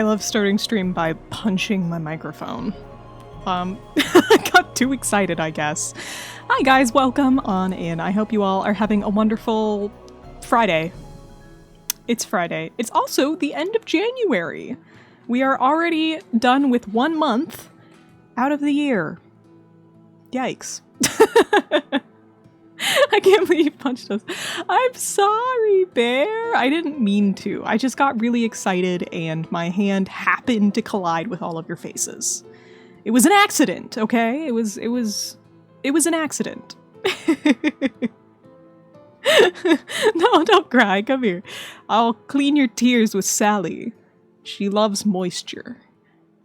I love starting stream by punching my microphone. I got too excited, I guess. Hi guys, welcome on in. I hope you all are having a wonderful Friday. It's Friday. It's also the end of January. We are already done with 1 month out of the year. Yikes. I can't believe you punched us. I'm sorry, Bear. I didn't mean to. I just got really excited and my hand happened to collide with all of your faces. It was an accident, okay? It was an accident. No, don't cry. Come here. I'll clean your tears with Sally. She loves moisture.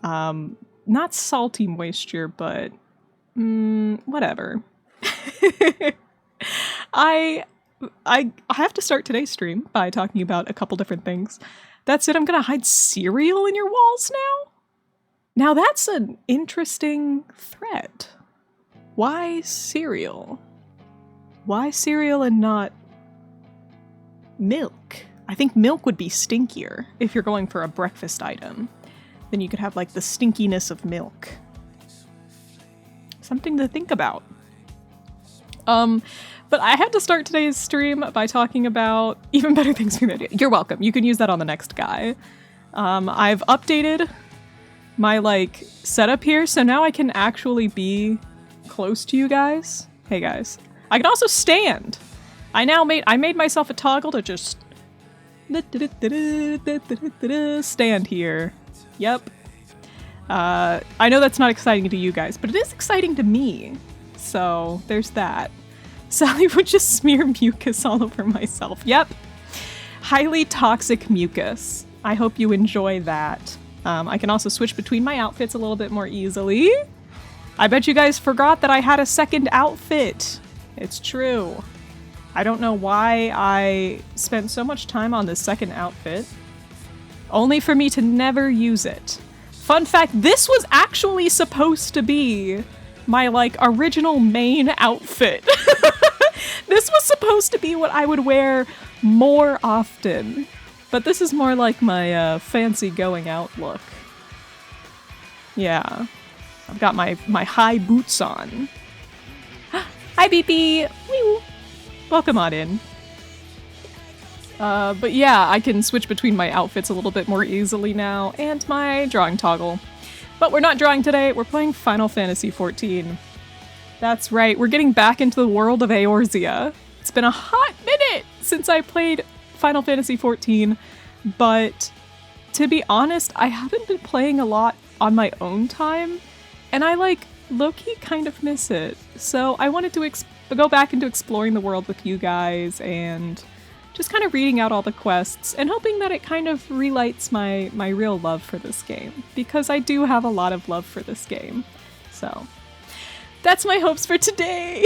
Not salty moisture, but whatever. I have to start today's stream by talking about a couple different things. That's it. I'm gonna hide cereal in your walls now? Now that's an interesting threat. Why cereal? Why cereal and not milk? I think milk would be stinkier if you're going for a breakfast item. Then you could have like the stinkiness of milk. Something to think about. But I had to start today's stream by talking about even better things we made. You're welcome. You can use that on the next guy. I've updated my setup here, so now I can actually be close to you guys. Hey guys. I can also stand. I made myself a toggle to just stand here. Yep. I know that's not exciting to you guys, but it is exciting to me. So there's that. Sally would just smear mucus all over myself. Yep. Highly toxic mucus. I hope you enjoy that. I can also switch between my outfits a little bit more easily. I bet you guys forgot that I had a second outfit. It's true. I don't know why I spent so much time on this second outfit, only for me to never use it. Fun fact, this was actually supposed to be my original main outfit. This was supposed to be what I would wear more often. But this is more like my fancy going out look. Yeah. I've got my high boots on. Hi, BP! Wee-woo. Welcome on in. But yeah, I can switch between my outfits a little bit more easily now, and my drawing toggle. But we're not drawing today, we're playing Final Fantasy XIV. That's right, we're getting back into the world of Eorzea. It's been a hot minute since I played Final Fantasy XIV, but to be honest, I haven't been playing a lot on my own time, and I low-key kind of miss it. So I wanted to go back into exploring the world with you guys and just kind of reading out all the quests and hoping that it kind of relights my real love for this game, because I do have a lot of love for this game. So that's my hopes for today.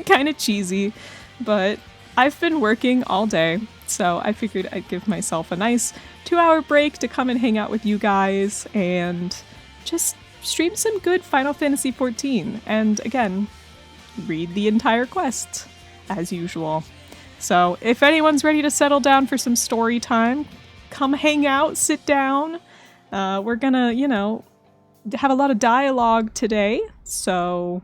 Kind of cheesy, but I've been working all day, so I figured I'd give myself a nice 2-hour break to come and hang out with you guys and just stream some good Final Fantasy XIV, and again, read the entire quest, as usual. So if anyone's ready to settle down for some story time, come hang out, sit down. We're gonna, have a lot of dialogue today, so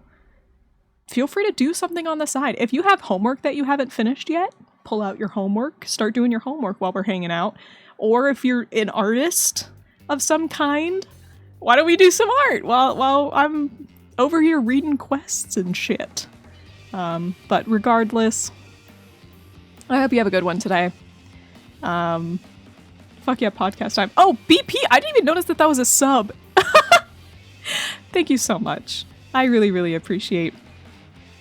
feel free to do something on the side. If you have homework that you haven't finished yet, pull out your homework, start doing your homework while we're hanging out. Or if you're an artist of some kind, why don't we do some art while I'm over here reading quests and shit. But regardless, I hope you have a good one today. Fuck yeah, podcast time. Oh, BP! I didn't even notice that was a sub. Thank you so much. I really, really appreciate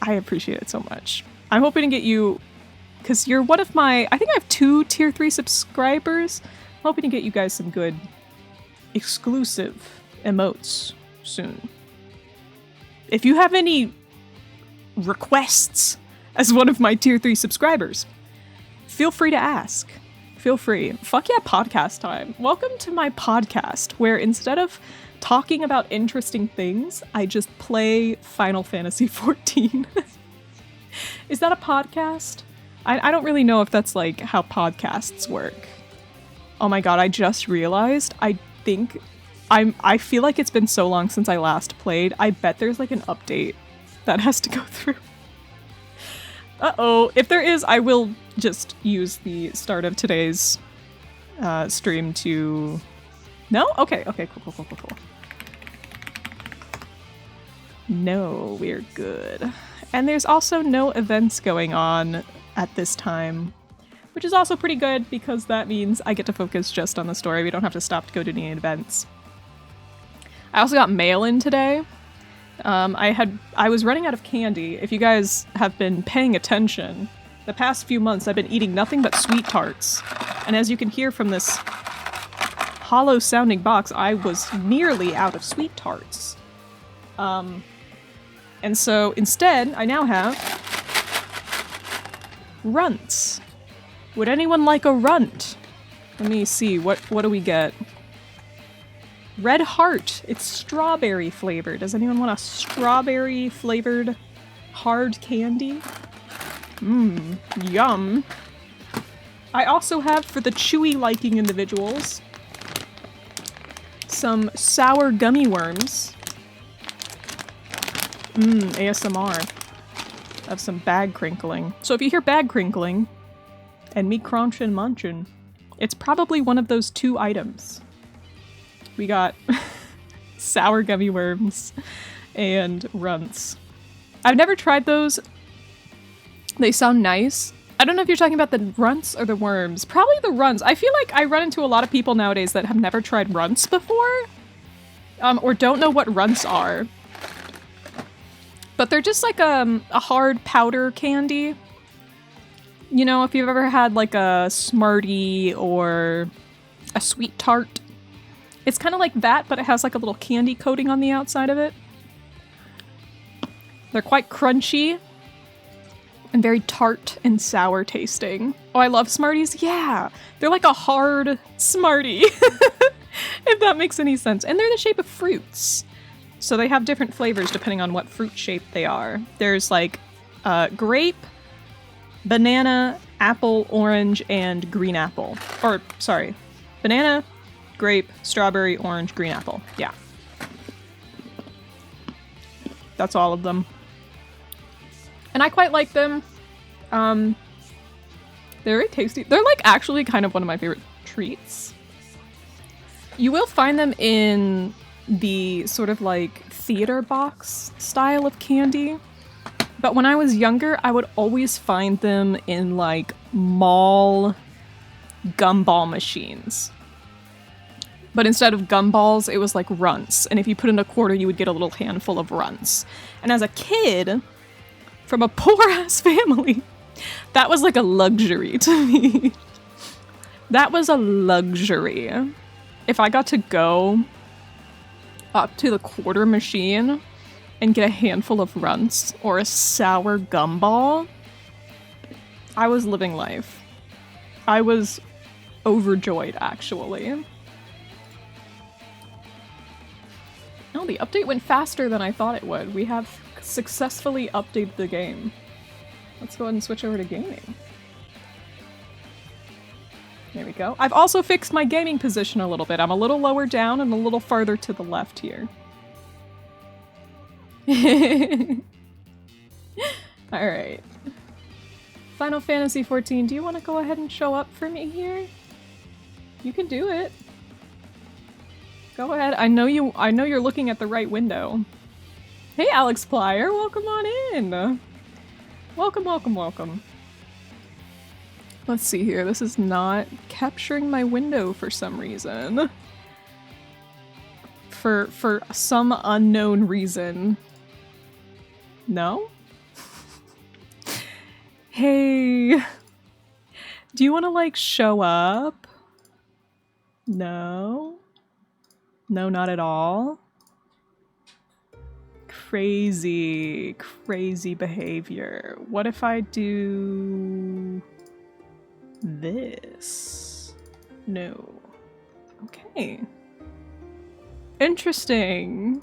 it so much. I'm hoping to get you, because you're one of my, I think I have 2 tier 3 subscribers. I'm hoping to get you guys some good exclusive emotes soon. If you have any requests as one of my tier 3 subscribers, feel free to ask. Feel free. Fuck yeah, podcast time. Welcome to my podcast, where instead of talking about interesting things, I just play Final Fantasy XIV. Is that a podcast? I don't really know if that's how podcasts work. Oh my god, I just realized I think I feel like it's been so long since I last played. I bet there's like an update that has to go through. Uh-oh. If there is, I will just use the start of today's stream to... No? Okay, cool. No, we're good. And there's also no events going on at this time, which is also pretty good because that means I get to focus just on the story. We don't have to stop to go to any events. I also got mail in today. I was running out of candy. If you guys have been paying attention, the past few months I've been eating nothing but sweet tarts. And as you can hear from this hollow sounding box, I was nearly out of sweet tarts. And so instead, I now have runts. Would anyone like a runt? Let me see, what do we get? Red Heart. It's strawberry flavored. Does anyone want a strawberry flavored hard candy? Mmm, yum. I also have, for the chewy liking individuals, some sour gummy worms. Mmm, ASMR of some bag crinkling. So if you hear bag crinkling and me crunching munchin', it's probably one of those two items. We got sour gummy worms and runts. I've never tried those. They sound nice. I don't know if you're talking about the runts or the worms. Probably the runts. I feel like I run into a lot of people nowadays that have never tried runts before. Or don't know what runts are. But they're just like a hard powder candy. You know, if you've ever had like a Smartie or a sweet tart. It's kind of like that, but it has like a little candy coating on the outside of it. They're quite crunchy and very tart and sour tasting. Oh, I love Smarties. Yeah, they're like a hard Smartie, if that makes any sense. And they're the shape of fruits. So they have different flavors depending on what fruit shape they are. There's like grape, banana, apple, orange, and green apple. Or, sorry, banana, grape, strawberry, orange, green apple. Yeah. That's all of them. And I quite like them. They're very tasty. They're like actually kind of one of my favorite treats. You will find them in the sort of like theater box style of candy. But when I was younger, I would always find them in like mall gumball machines. But instead of gumballs, it was like runts. And if you put in a quarter, you would get a little handful of runts. And as a kid, from a poor-ass family, that was like a luxury to me. That was a luxury. If I got to go up to the quarter machine and get a handful of runts or a sour gumball, I was living life. I was overjoyed, actually. Oh, the update went faster than I thought it would. We have successfully updated the game. Let's go ahead and switch over to gaming. There we go. I've also fixed my gaming position a little bit. I'm a little lower down and a little farther to the left here. Alright. Final Fantasy XIV, do you want to go ahead and show up for me here? You can do it. Go ahead. I know you're looking at the right window. Hey, Alex Plyer, welcome on in. Welcome. Let's see here. This is not capturing my window for some reason. For some unknown reason. No? Hey. Do you want to like show up? No? No, not at all. Crazy behavior. What if I do this? No. Okay. Interesting.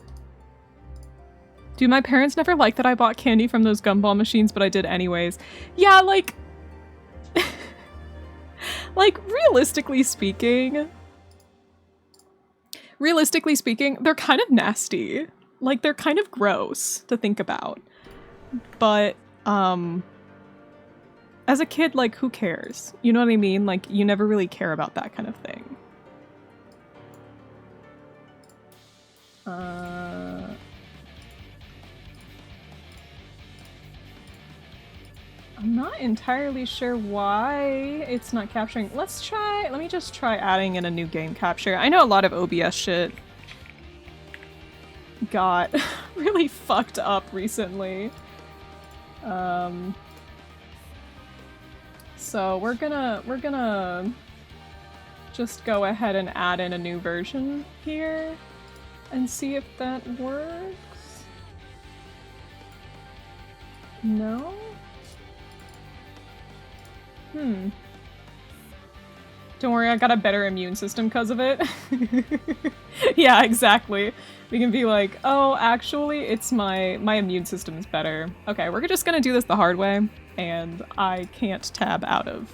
Do my parents never like that I bought candy from those gumball machines, but I did anyways? Yeah, like... like, realistically speaking... realistically speaking, they're kind of nasty. Like, they're kind of gross to think about. But, as a kid, like, who cares? You know what I mean? Like, you never really care about that kind of thing. I'm not entirely sure why it's not capturing. Let me just try adding in a new game capture. I know a lot of OBS shit got really fucked up recently. So we're gonna just go ahead and add in a new version here and see if that works. No? Don't worry, I got a better immune system because of it. Yeah, exactly. We can be like, oh, actually, it's my immune system is better. Okay, we're just gonna do this the hard way, and I can't tab out of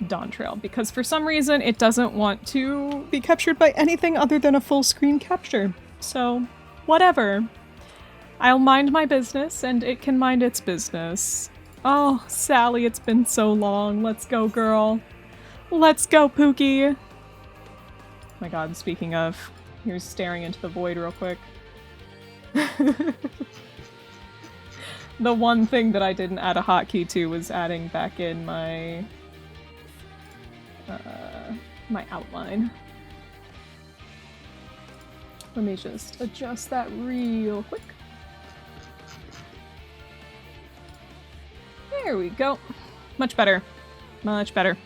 Dawn Trail because for some reason it doesn't want to be captured by anything other than a full screen capture. So, whatever. I'll mind my business, and it can mind its business. Oh, Sally, it's been so long. Let's go, girl. Let's go, Pookie. Oh my god, speaking of, here's staring into the void real quick. The one thing that I didn't add a hotkey to was adding back in my my outline. Let me just adjust that real quick. There we go. Much better. Much better.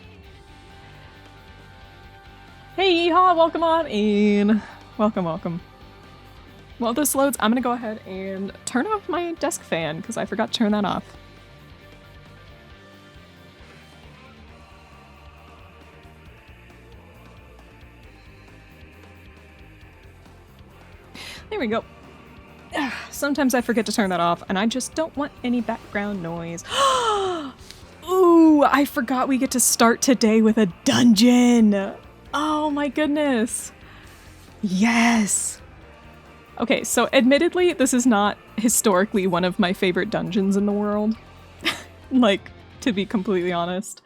Hey, yeehaw! Welcome on in. Welcome, welcome. While this loads, I'm gonna go ahead and turn off my desk fan because I forgot to turn that off. There we go. Sometimes I forget to turn that off, and I just don't want any background noise. Ooh, I forgot we get to start today with a dungeon! Oh my goodness! Yes! Okay, so admittedly, this is not historically one of my favorite dungeons in the world. Like, to be completely honest.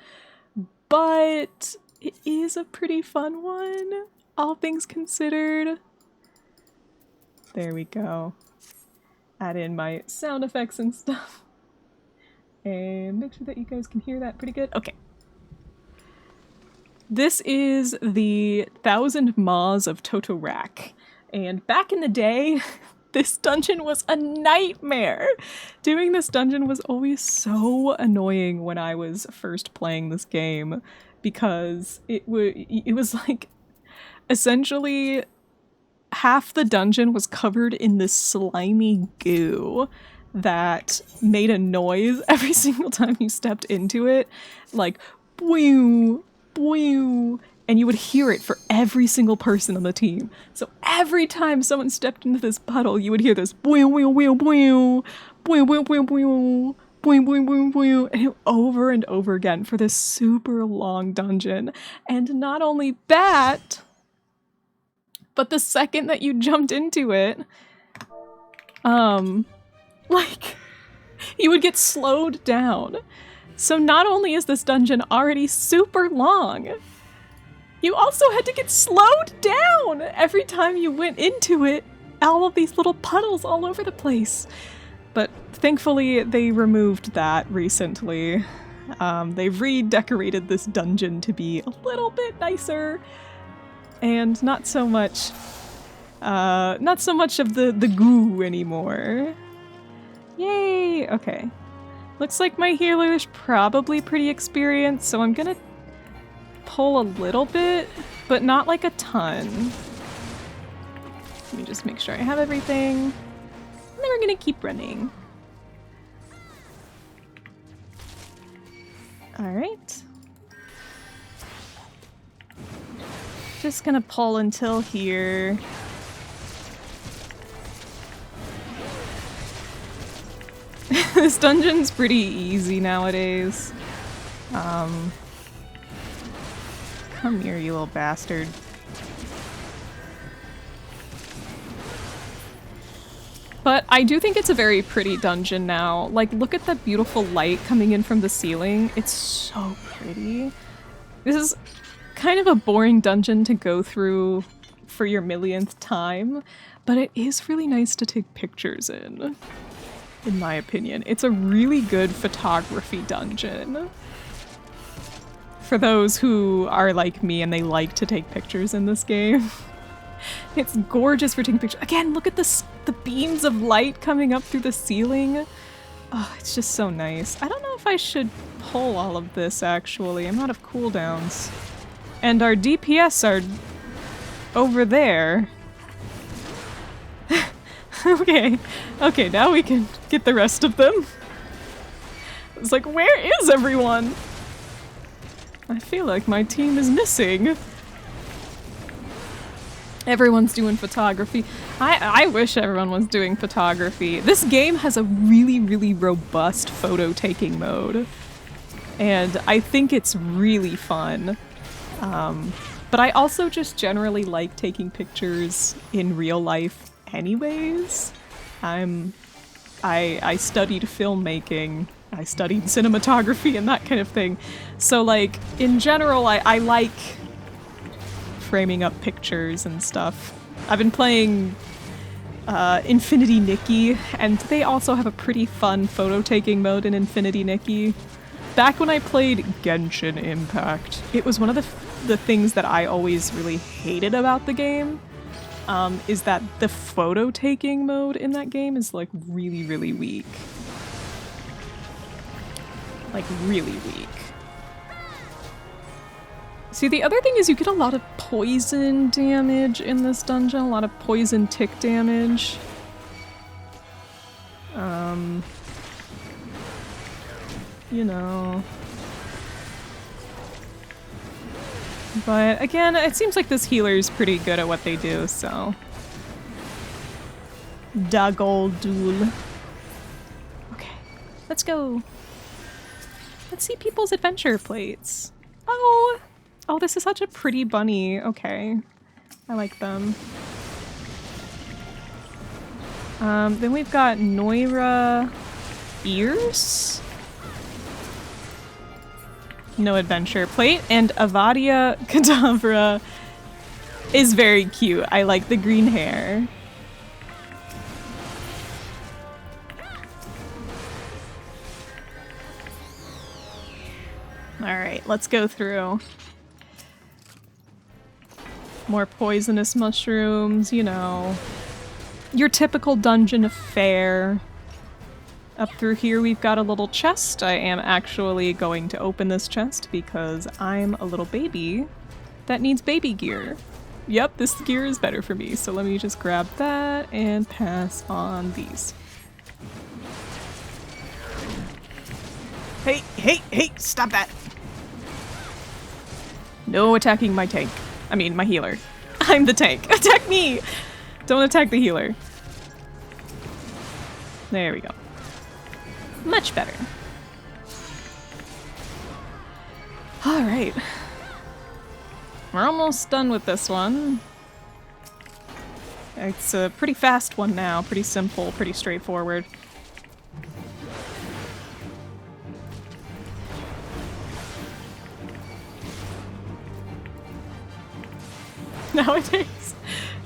But it is a pretty fun one, all things considered. There we go. Add in my sound effects and stuff. And make sure that you guys can hear that pretty good. Okay. This is the 1,000 Maws of Totorak. And back in the day, this dungeon was a nightmare! Doing this dungeon was always so annoying when I was first playing this game. Because it was like, essentially, half the dungeon was covered in this slimy goo that made a noise every single time you stepped into it. Like, bwoo, bwoo, and you would hear it for every single person on the team. So every time someone stepped into this puddle, you would hear this bwoo, bwoo, bwoo, bwoo, bwoo, bwoo, bwoo, bwoo, bwoo, bwoo, bwoo, bwoo, and over and over again for this super long dungeon. And not only that, but the second that you jumped into it, like, you would get slowed down. So not only is this dungeon already super long, you also had to get slowed down every time you went into it. All of these little puddles all over the place. But thankfully, they removed that recently. They've redecorated this dungeon to be a little bit nicer. And not so much of the goo anymore. Yay! Okay. Looks like my healer's probably pretty experienced, so I'm gonna pull a little bit, but not like a ton. Let me just make sure I have everything. And then we're gonna keep running. Alright. Just gonna pull until here. This dungeon's pretty easy nowadays. Come here, you little bastard. But I do think it's a very pretty dungeon now. Like, look at that beautiful light coming in from the ceiling. It's so pretty. This is kind of a boring dungeon to go through for your millionth time, but it is really nice to take pictures in my opinion. It's a really good photography dungeon. For those who are like me and they like to take pictures in this game. It's gorgeous for taking pictures. Again, look at this, the beams of light coming up through the ceiling. Oh, it's just so nice. I don't know if I should pull all of this, actually. I'm out of cooldowns. And our DPS are over there. Okay. Okay, now we can get the rest of them. It's like, where is everyone? I feel like my team is missing. Everyone's doing photography. I wish everyone was doing photography. This game has a really, really robust photo-taking mode. And I think it's really fun. But I also just generally like taking pictures in real life anyways. I studied filmmaking. I studied cinematography and that kind of thing. So like, in general, I like framing up pictures and stuff. I've been playing Infinity Nikki, and they also have a pretty fun photo-taking mode in Infinity Nikki. Back when I played Genshin Impact, it was one of the things that I always really hated about the game, is that the photo-taking mode in that game is like really, really weak. Like really weak. See, the other thing is you get a lot of poison damage in this dungeon, a lot of poison tick damage. You know. But again, it seems like this healer's pretty good at what they do, so. Dagoldul. Okay, let's go. Let's see people's adventure plates. Oh! Oh, this is such a pretty bunny. Okay. I like them. Then we've got Noira ears? No adventure plate. And Avadia Kadavra is very cute. I like the green hair. Alright, let's go through. More poisonous mushrooms, you know. Your typical dungeon affair. Up through here we've got a little chest. I am actually going to open this chest because I'm a little baby that needs baby gear. Yep, this gear is better for me, so let me just grab that and pass on these. Hey, hey, hey, stop that! No attacking my tank. I mean, my healer. I'm the tank. Attack me! Don't attack the healer. There we go. Much better. Alright. We're almost done with this one. It's a pretty fast one now. Pretty simple, pretty straightforward.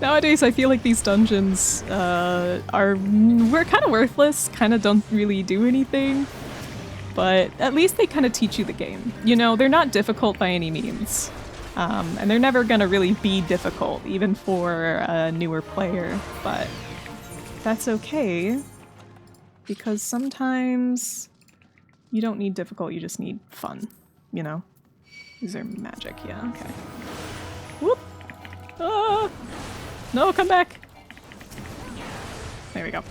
Nowadays I feel like these dungeons we're kind of worthless, kind of don't really do anything, but at least they kind of teach you the game. You know, they're not difficult by any means, and they're never gonna really be difficult, even for a newer player, but that's okay, because sometimes you don't need difficult, you just need fun, you know? These are magic, yeah, okay. Whoop! Ah! No, come back! There we go.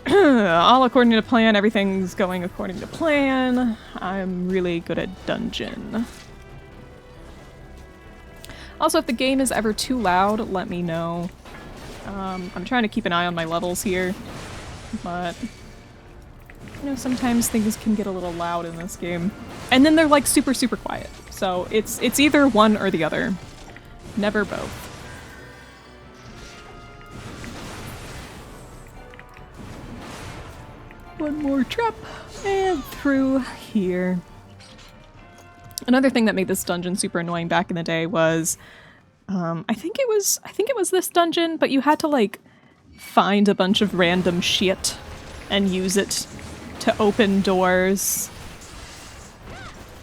All according to plan, everything's going according to plan. I'm really good at dungeon. Also, if the game is ever too loud, let me know. I'm trying to keep an eye on my levels here, but you know, sometimes things can get a little loud in this game. And then they're like super, super quiet. So it's either one or the other. Never both. one more trap and through here. Another thing that made this dungeon super annoying back in the day was, I think it was this dungeon, but you had to like find a bunch of random shit and use it to open doors.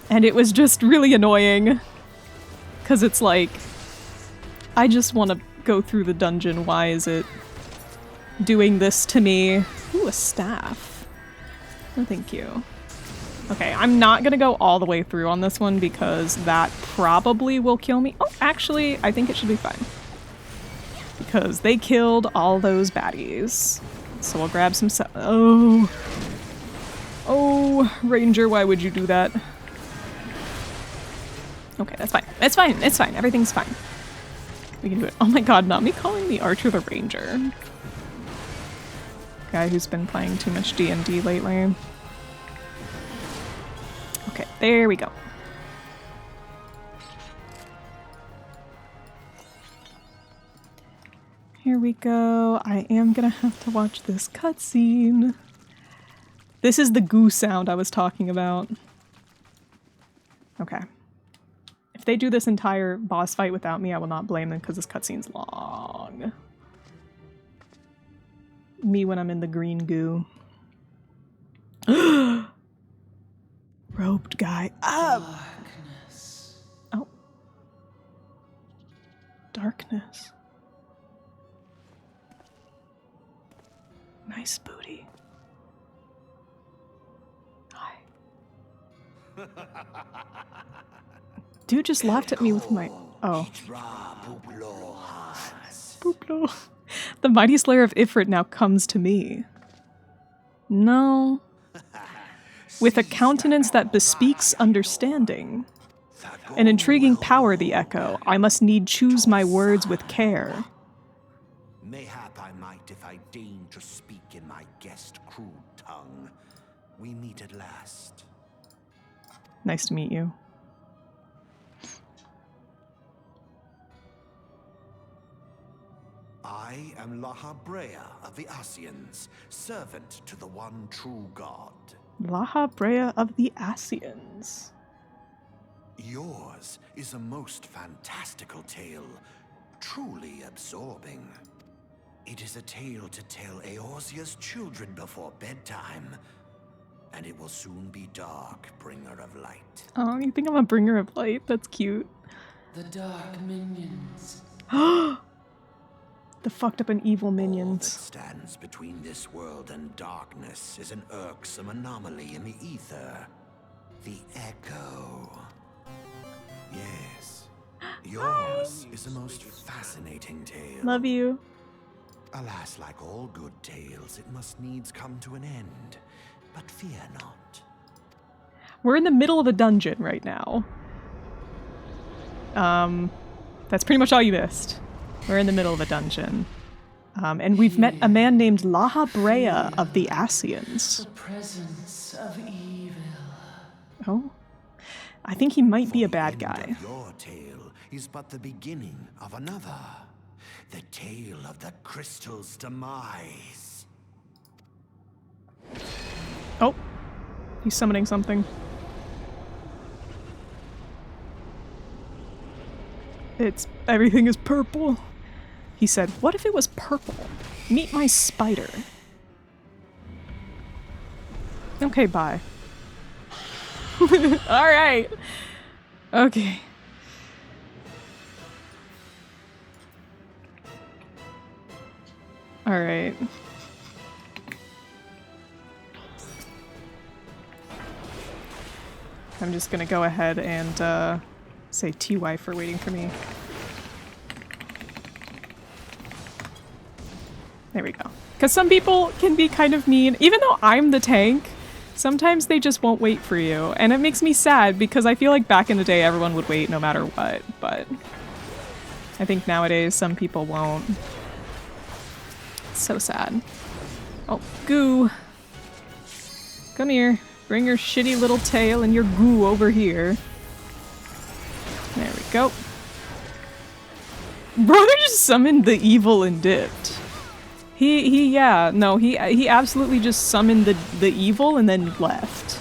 And it was just really annoying. 'Cause it's like, I just want to go through the dungeon. Why is it doing this to me? Ooh, a staff. No, thank you. Okay, I'm not gonna go all the way through on this one because that probably will kill me. Oh, actually, I think it should be fine. Because they killed all those baddies. So we'll grab some oh. Oh, Ranger, why would you do that? Okay, that's fine. It's fine. It's fine. Everything's fine. We can do it. Oh my god, not me calling the Archer the Ranger. Guy who's been playing too much D&D lately. Okay, there we go. Here we go. I am gonna have to watch this cutscene. This is the goo sound I was talking about. Okay. If they do this entire boss fight without me, I will not blame them because this cutscene's long. Me when I'm in the green goo. Roped guy. Ah! Darkness. Oh. Darkness. Nice booty. Hi. Dude just laughed at me with my... Oh. Booplo. The mighty slayer of Ifrit now comes to me. No. With a countenance that bespeaks understanding. An intriguing power, the echo. I must need choose my words with care. Mayhap I might if I deign to speak in my guest crude tongue. We meet at last. Nice to meet you. I am Laha Brea of the Asians, servant to the one true god. Laha Brea of the Asians. Yours is a most fantastical tale, truly absorbing. It is a tale to tell Eorzea's children before bedtime, and it will soon be dark, bringer of light. Oh, you think I'm a bringer of light? That's cute. The dark minions. The fucked up and evil minions. All that stands between this world and darkness is an irksome anomaly in the ether. The echo. Yes. Yours is a most fascinating tale. Love you. Alas, like all good tales, it must needs come to an end. But fear not. We're in the middle of a dungeon right now. That's pretty much all you missed. We're in the middle of a dungeon. And we've met a man named Laha Brea of the Asians. The presence of evil. Oh? I think he might be a bad guy. Your tale is but the beginning of another. The tale of the crystal's demise. Oh. He's summoning something. Everything is purple. He said, what if it was purple? Meet my spider. Okay, bye. Alright. Okay. Alright. I'm just gonna go ahead and say TY for waiting for me. There we go. Because some people can be kind of mean. Even though I'm the tank, sometimes they just won't wait for you. And it makes me sad because I feel like back in the day everyone would wait no matter what. But I think nowadays some people won't. It's so sad. Oh, goo. Come here. Bring your shitty little tail and your goo over here. There we go. Brother just summoned the evil and dipped. He absolutely just summoned the evil and then left.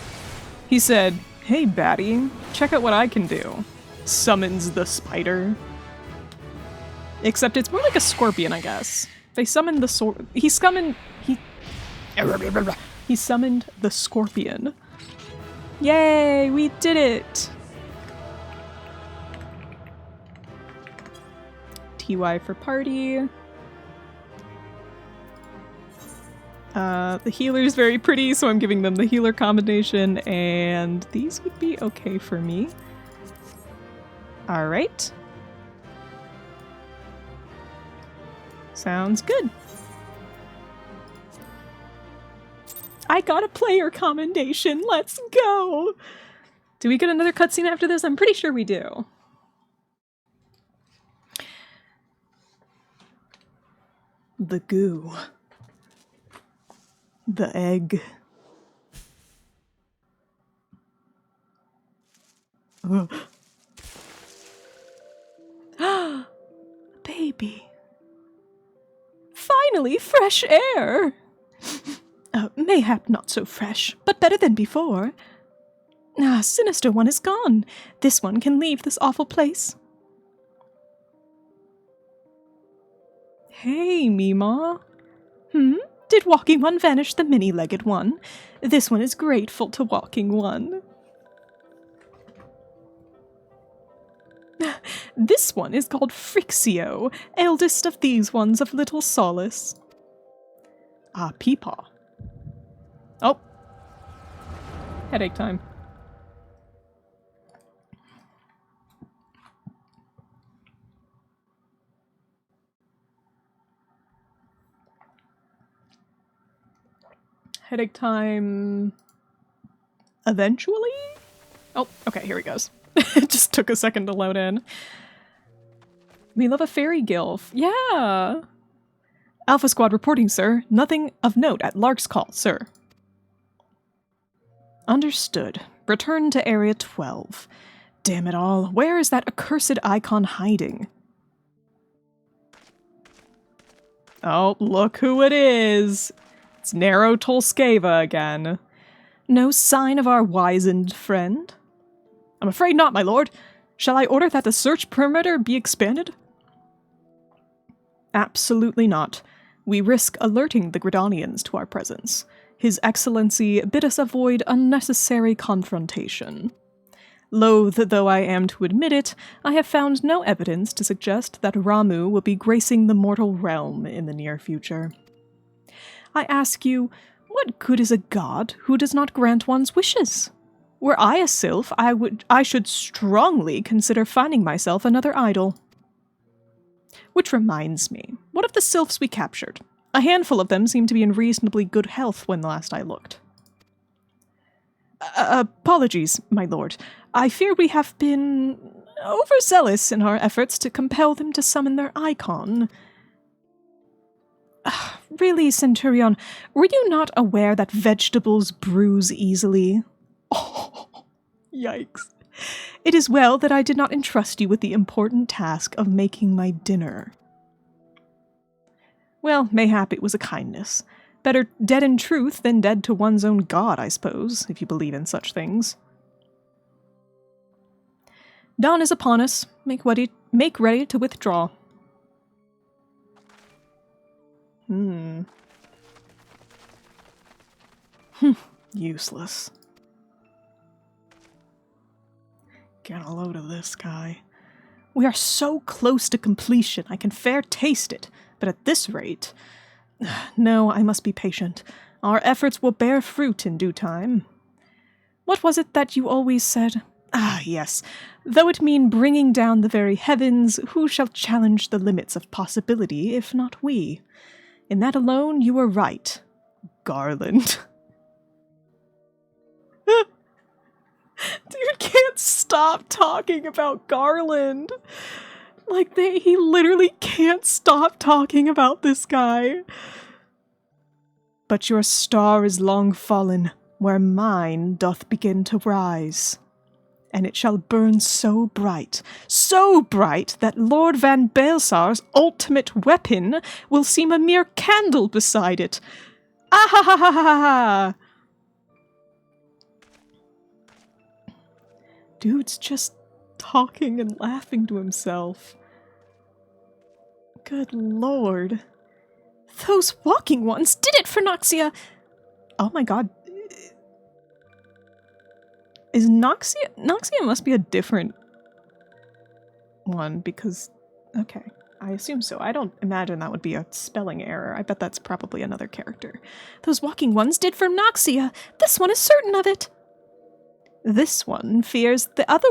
He said, "Hey, baddie, check out what I can do." Summons the spider. Except it's more like a scorpion, I guess. They summoned the he summoned the scorpion. Yay, we did it! TY for party. The healer's very pretty, so I'm giving them the healer combination, and these would be okay for me. Alright. Sounds good. I got a player commendation. Let's go! Do we get another cutscene after this? I'm pretty sure we do. The goo. The egg. Baby. Finally, fresh air! Mayhap not so fresh, but better than before. Ah, Sinister One is gone. This one can leave this awful place. Hey, Meemaw. Did Walking One vanish the many-legged one? This one is grateful to Walking One. This one is called Frixio, eldest of these ones of little solace. Ah, Peepaw. Oh. Headache time. Headache time. Eventually? Oh, okay, here he goes. It just took a second to load in. We love a fairy gilf. Yeah! Alpha Squad reporting, sir. Nothing of note at Lark's call, sir. Understood. Return to Area 12. Damn it all. Where is that accursed icon hiding? Oh, look who it is. It's Nero Tolskeva again. No sign of our wizened friend? I'm afraid not, my lord. Shall I order that the search perimeter be expanded? Absolutely not. We risk alerting the Gridanians to our presence. His Excellency bid us avoid unnecessary confrontation. Loath though I am to admit it, I have found no evidence to suggest that Ramu will be gracing the mortal realm in the near future. I ask you, what good is a god who does not grant one's wishes? Were I a sylph, I should strongly consider finding myself another idol. Which reminds me, what of the sylphs we captured? A handful of them seemed to be in reasonably good health when last I looked. Apologies, my lord. I fear we have been overzealous in our efforts to compel them to summon their icon. Really, Centurion, were you not aware that vegetables bruise easily? Oh, yikes. It is well that I did not entrust you with the important task of making my dinner. Well, mayhap it was a kindness. Better dead in truth than dead to one's own god, I suppose, if you believe in such things. Dawn is upon us. Make ready to withdraw. Useless. Get a load of this guy. We are so close to completion, I can fair taste it, but at this rate... No, I must be patient. Our efforts will bear fruit in due time. What was it that you always said? Ah, yes. Though it mean bringing down the very heavens, who shall challenge the limits of possibility, if not we? In that alone, you were right. Garland. Dude can't stop talking about Garland. Like, he literally can't stop talking about this guy. But your star is long fallen, where mine doth begin to rise. and it shall burn so bright that Lord Van Baelsar's ultimate weapon will seem a mere candle beside it. Ah ha ha ha ha ha! Dude's just talking and laughing to himself. Good lord. Those walking ones did it for Noxia! Oh my god. Is Noxia? Noxia must be a different one because... Okay, I assume so. I don't imagine that would be a spelling error. I bet that's probably another character. Those walking ones did for Noxia! This one is certain of it! This one fears the other...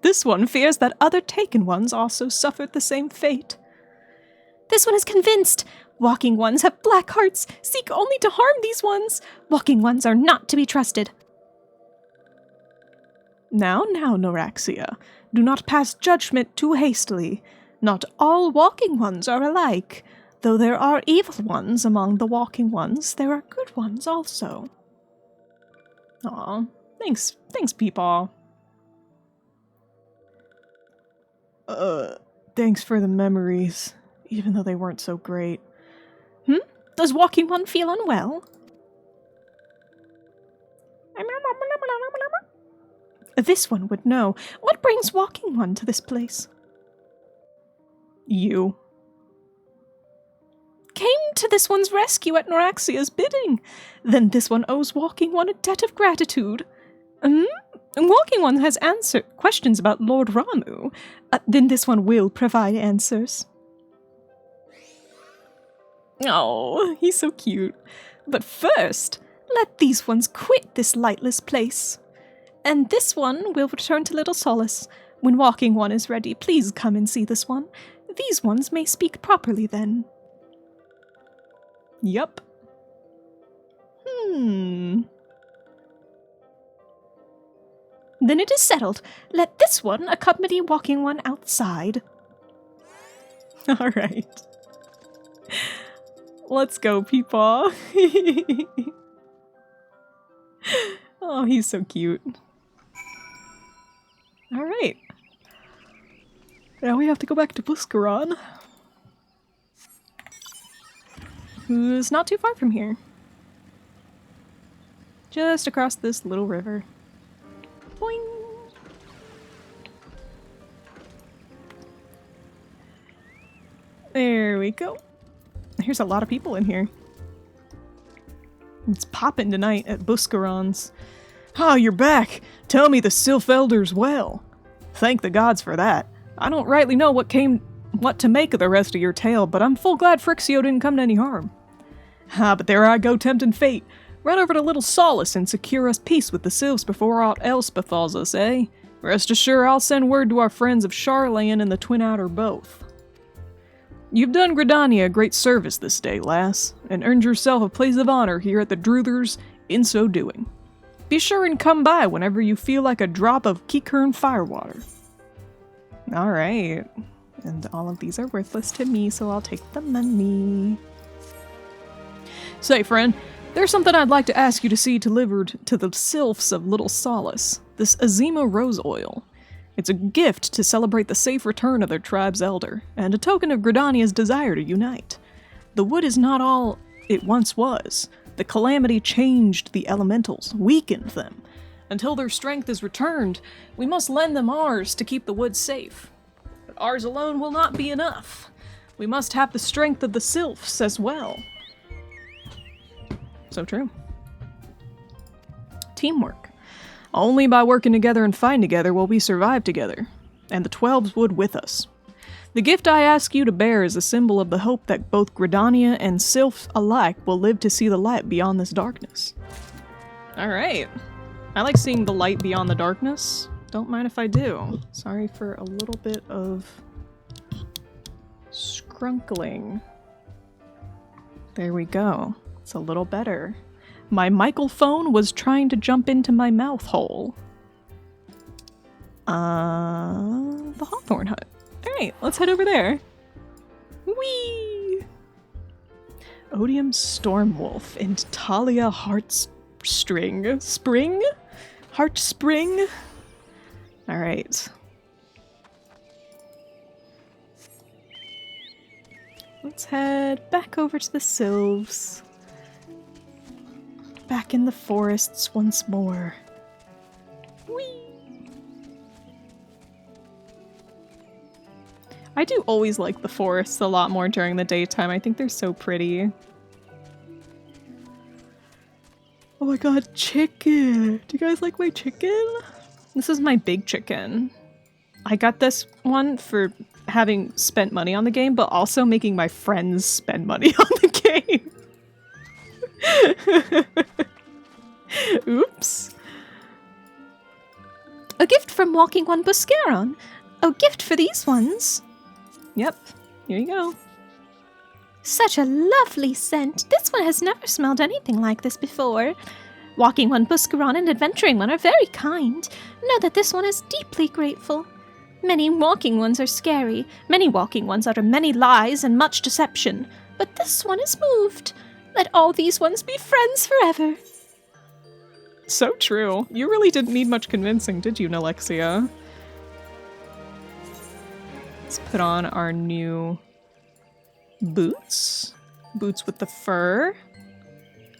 This one fears that other taken ones also suffered the same fate. This one is convinced. Walking ones have black hearts, seek only to harm these ones. Walking ones are not to be trusted. Now, Noraxia, do not pass judgment too hastily. Not all walking ones are alike. Though there are evil ones among the walking ones, there are good ones also. Aw, thanks Peepaw. Thanks for the memories, even though they weren't so great. Does walking one feel unwell? This one would know. What brings walking one to this place? You. Came to this one's rescue at Noraxia's bidding. Then this one owes walking one a debt of gratitude. Walking one has questions about Lord Ramu. Then this one will provide answers. Oh, he's so cute. But first, let these ones quit this lightless place. And this one will return to Little Solace. When walking one is ready, please come and see this one. These ones may speak properly then. Yup. Then it is settled. Let this one accompany walking one outside. Alright. Let's go, Peepaw. Oh, he's so cute. Alright. Now we have to go back to Buscaron, who's not too far from here. Just across this little river. Boing! There we go. There's a lot of people in here. It's poppin' tonight at Buscaron's. Ah, you're back! Tell me the Sylph Elder's well. Thank the gods for that. I don't rightly know what to make of the rest of your tale, but I'm full glad Phrixio didn't come to any harm. Ah, but there I go tempting fate. Run over to Little Solace and secure us peace with the Sylphs before aught else befalls us, eh? Rest assured I'll send word to our friends of Charlayan and the Twin Outer both. You've done Gridania a great service this day, lass, and earned yourself a place of honor here at the Druthers in so doing. Be sure and come by whenever you feel like a drop of Kikern firewater. Alright. And all of these are worthless to me, so I'll take the money. Say, friend, there's something I'd like to ask you to see delivered to the Sylphs of Little Solace. This Azima rose oil. It's a gift to celebrate the safe return of their tribe's elder, and a token of Gridania's desire to unite. The wood is not all it once was. The calamity changed the elementals, weakened them. Until their strength is returned, we must lend them ours to keep the wood safe. But ours alone will not be enough. We must have the strength of the Sylphs as well. So true. Teamwork. Only by working together and fighting together will we survive together, and the 12s would with us. The gift I ask you to bear is a symbol of the hope that both Gridania and Sylph alike will live to see the light beyond this darkness. Alright. I like seeing the light beyond the darkness. Don't mind if I do. Sorry for a little bit of scrunkling. There we go. It's a little better. My microphone was trying to jump into my mouth hole. The Hawthorne Hut. Alright, let's head over there. Whee! Odium Stormwolf and Talia Heartstring. Spring? Heartspring? Alright. Let's head back over to the Sylphs. Back in the forests once more. Whee! I do always like the forests a lot more during the daytime. I think they're so pretty. Oh my god, chicken! Do you guys like my chicken? This is my big chicken. I got this one for having spent money on the game, but also making my friends spend money on the game. Oops. A gift from Walking One Buscaron. A gift for these ones. Yep, here you go. Such a lovely scent. This one has never smelled anything like this before. Walking One Buscaron and Adventuring One are very kind. Know that this one is deeply grateful. Many walking ones are scary. Many walking ones utter many lies and much deception. But this one is moved. Let all these ones be friends forever. So true. You really didn't need much convincing, did you, Nalexia? Let's put on our new boots. Boots with the fur.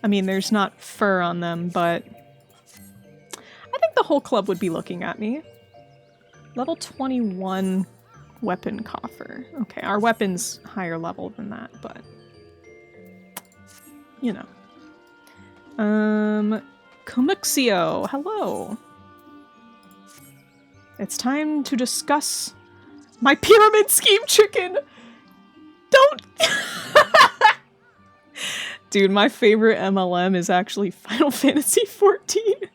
I mean, there's not fur on them, but I think the whole club would be looking at me. Level 21 weapon coffer. Okay, our weapon's higher level than that, but you know. Comuxio, hello. It's time to discuss my pyramid scheme, chicken. Don't. Dude, my favorite MLM is actually Final Fantasy XIV.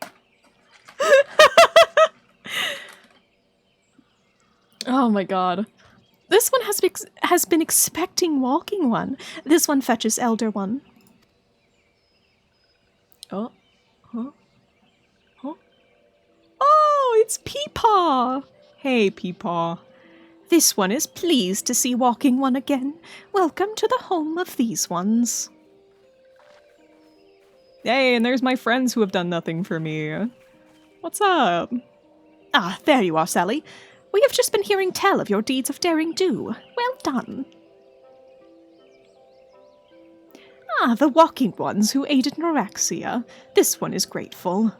Oh my god. This one has been expecting Walking One. This one fetches Elder One. Oh. Huh? Huh? Oh, it's Peepaw! Hey, Peepaw. This one is pleased to see Walking One again. Welcome to the home of these ones. Hey, and there's my friends who have done nothing for me. What's up? Ah, there you are, Sally. We have just been hearing tell of your deeds of daring do. Well done. Ah, the walking ones who aided Norexia. This one is grateful.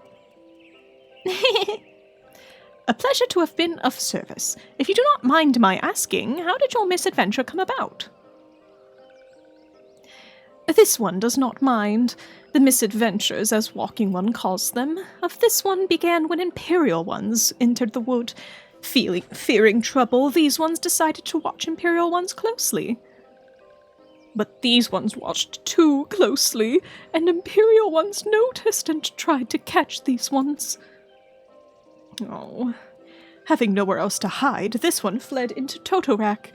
A pleasure to have been of service. If you do not mind my asking, how did your misadventure come about? This one does not mind. The misadventures, as Walking One calls them, of this one began when Imperial ones entered the wood. Fearing trouble, these ones decided to watch Imperial ones closely. But these ones watched too closely, and Imperial ones noticed and tried to catch these ones. Oh. Having nowhere else to hide, this one fled into Totorak.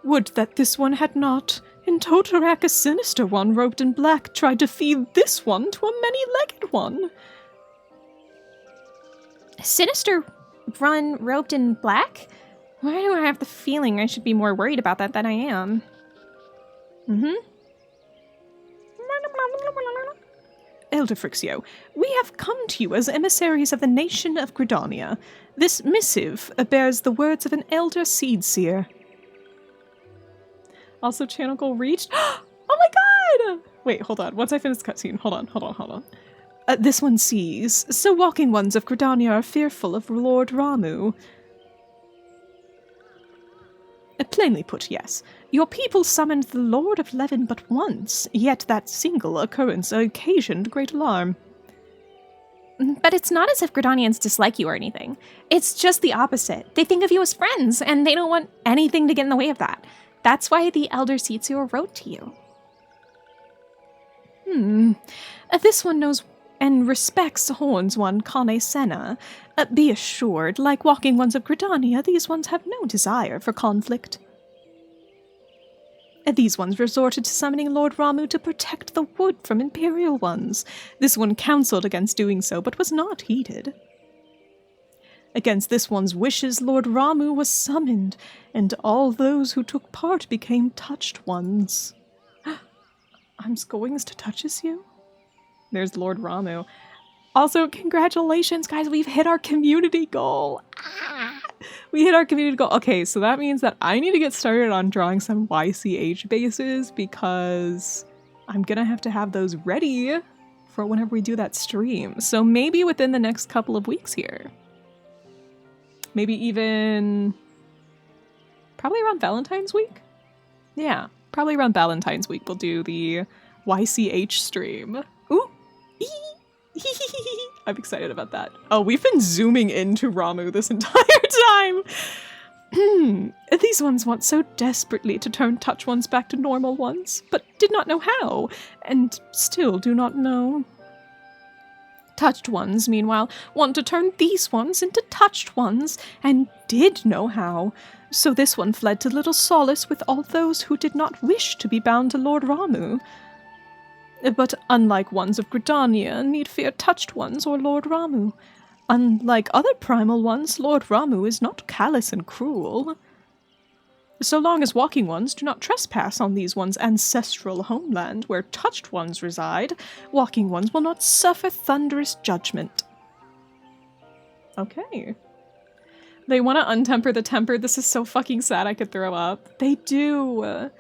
Would that this one had not. In Totorak, a sinister one robed in black tried to feed this one to a many-legged one. A sinister one robed in black? Why do I have the feeling I should be more worried about that than I am? Elder Frixio, we have come to you as emissaries of the nation of Gridania. This missive bears the words of an elder seed seer. Also, channel goal reached. Oh my god! Wait, hold on. Once I finish the cutscene, hold on. This one sees. So walking ones of Gridania are fearful of Lord Ramu. Plainly put, yes. Your people summoned the Lord of Levin but once, yet that single occurrence occasioned great alarm. But it's not as if Gridanians dislike you or anything. It's just the opposite. They think of you as friends, and they don't want anything to get in the way of that. That's why the Elder Seedseer wrote to you. This one knows and respects Horns One Kane Senna. Be assured, like walking ones of Gridania, these ones have no desire for conflict. These ones resorted to summoning Lord Ramu to protect the wood from Imperial ones. This one counseled against doing so, but was not heeded. Against this one's wishes, Lord Ramu was summoned, and all those who took part became touched ones. I'm going to touches you? There's Lord Ramu. Also, congratulations, guys. We've hit our community goal. Ah! We hit our community goal. Okay, so that means that I need to get started on drawing some YCH bases because I'm gonna have to have those ready for whenever we do that stream. So maybe within the next couple of weeks here. Maybe even probably around Valentine's week? Yeah, probably around Valentine's week we'll do the YCH stream. Ooh! I'm excited about that. Oh, we've been zooming into Ramu this entire time! These ones want so desperately to turn touch ones back to normal ones, but did not know how, and still do not know. Touched ones, meanwhile, want to turn these ones into touched ones, and did know how. So this one fled to little solace with all those who did not wish to be bound to Lord Ramu. But unlike ones of Gridania, need fear touched ones or Lord Ramu. Unlike other primal ones, Lord Ramu is not callous and cruel. So long as walking ones do not trespass on these ones' ancestral homeland where touched ones reside, walking ones will not suffer thunderous judgment. Okay. They want to untemper the tempered. This is so fucking sad I could throw up. They do.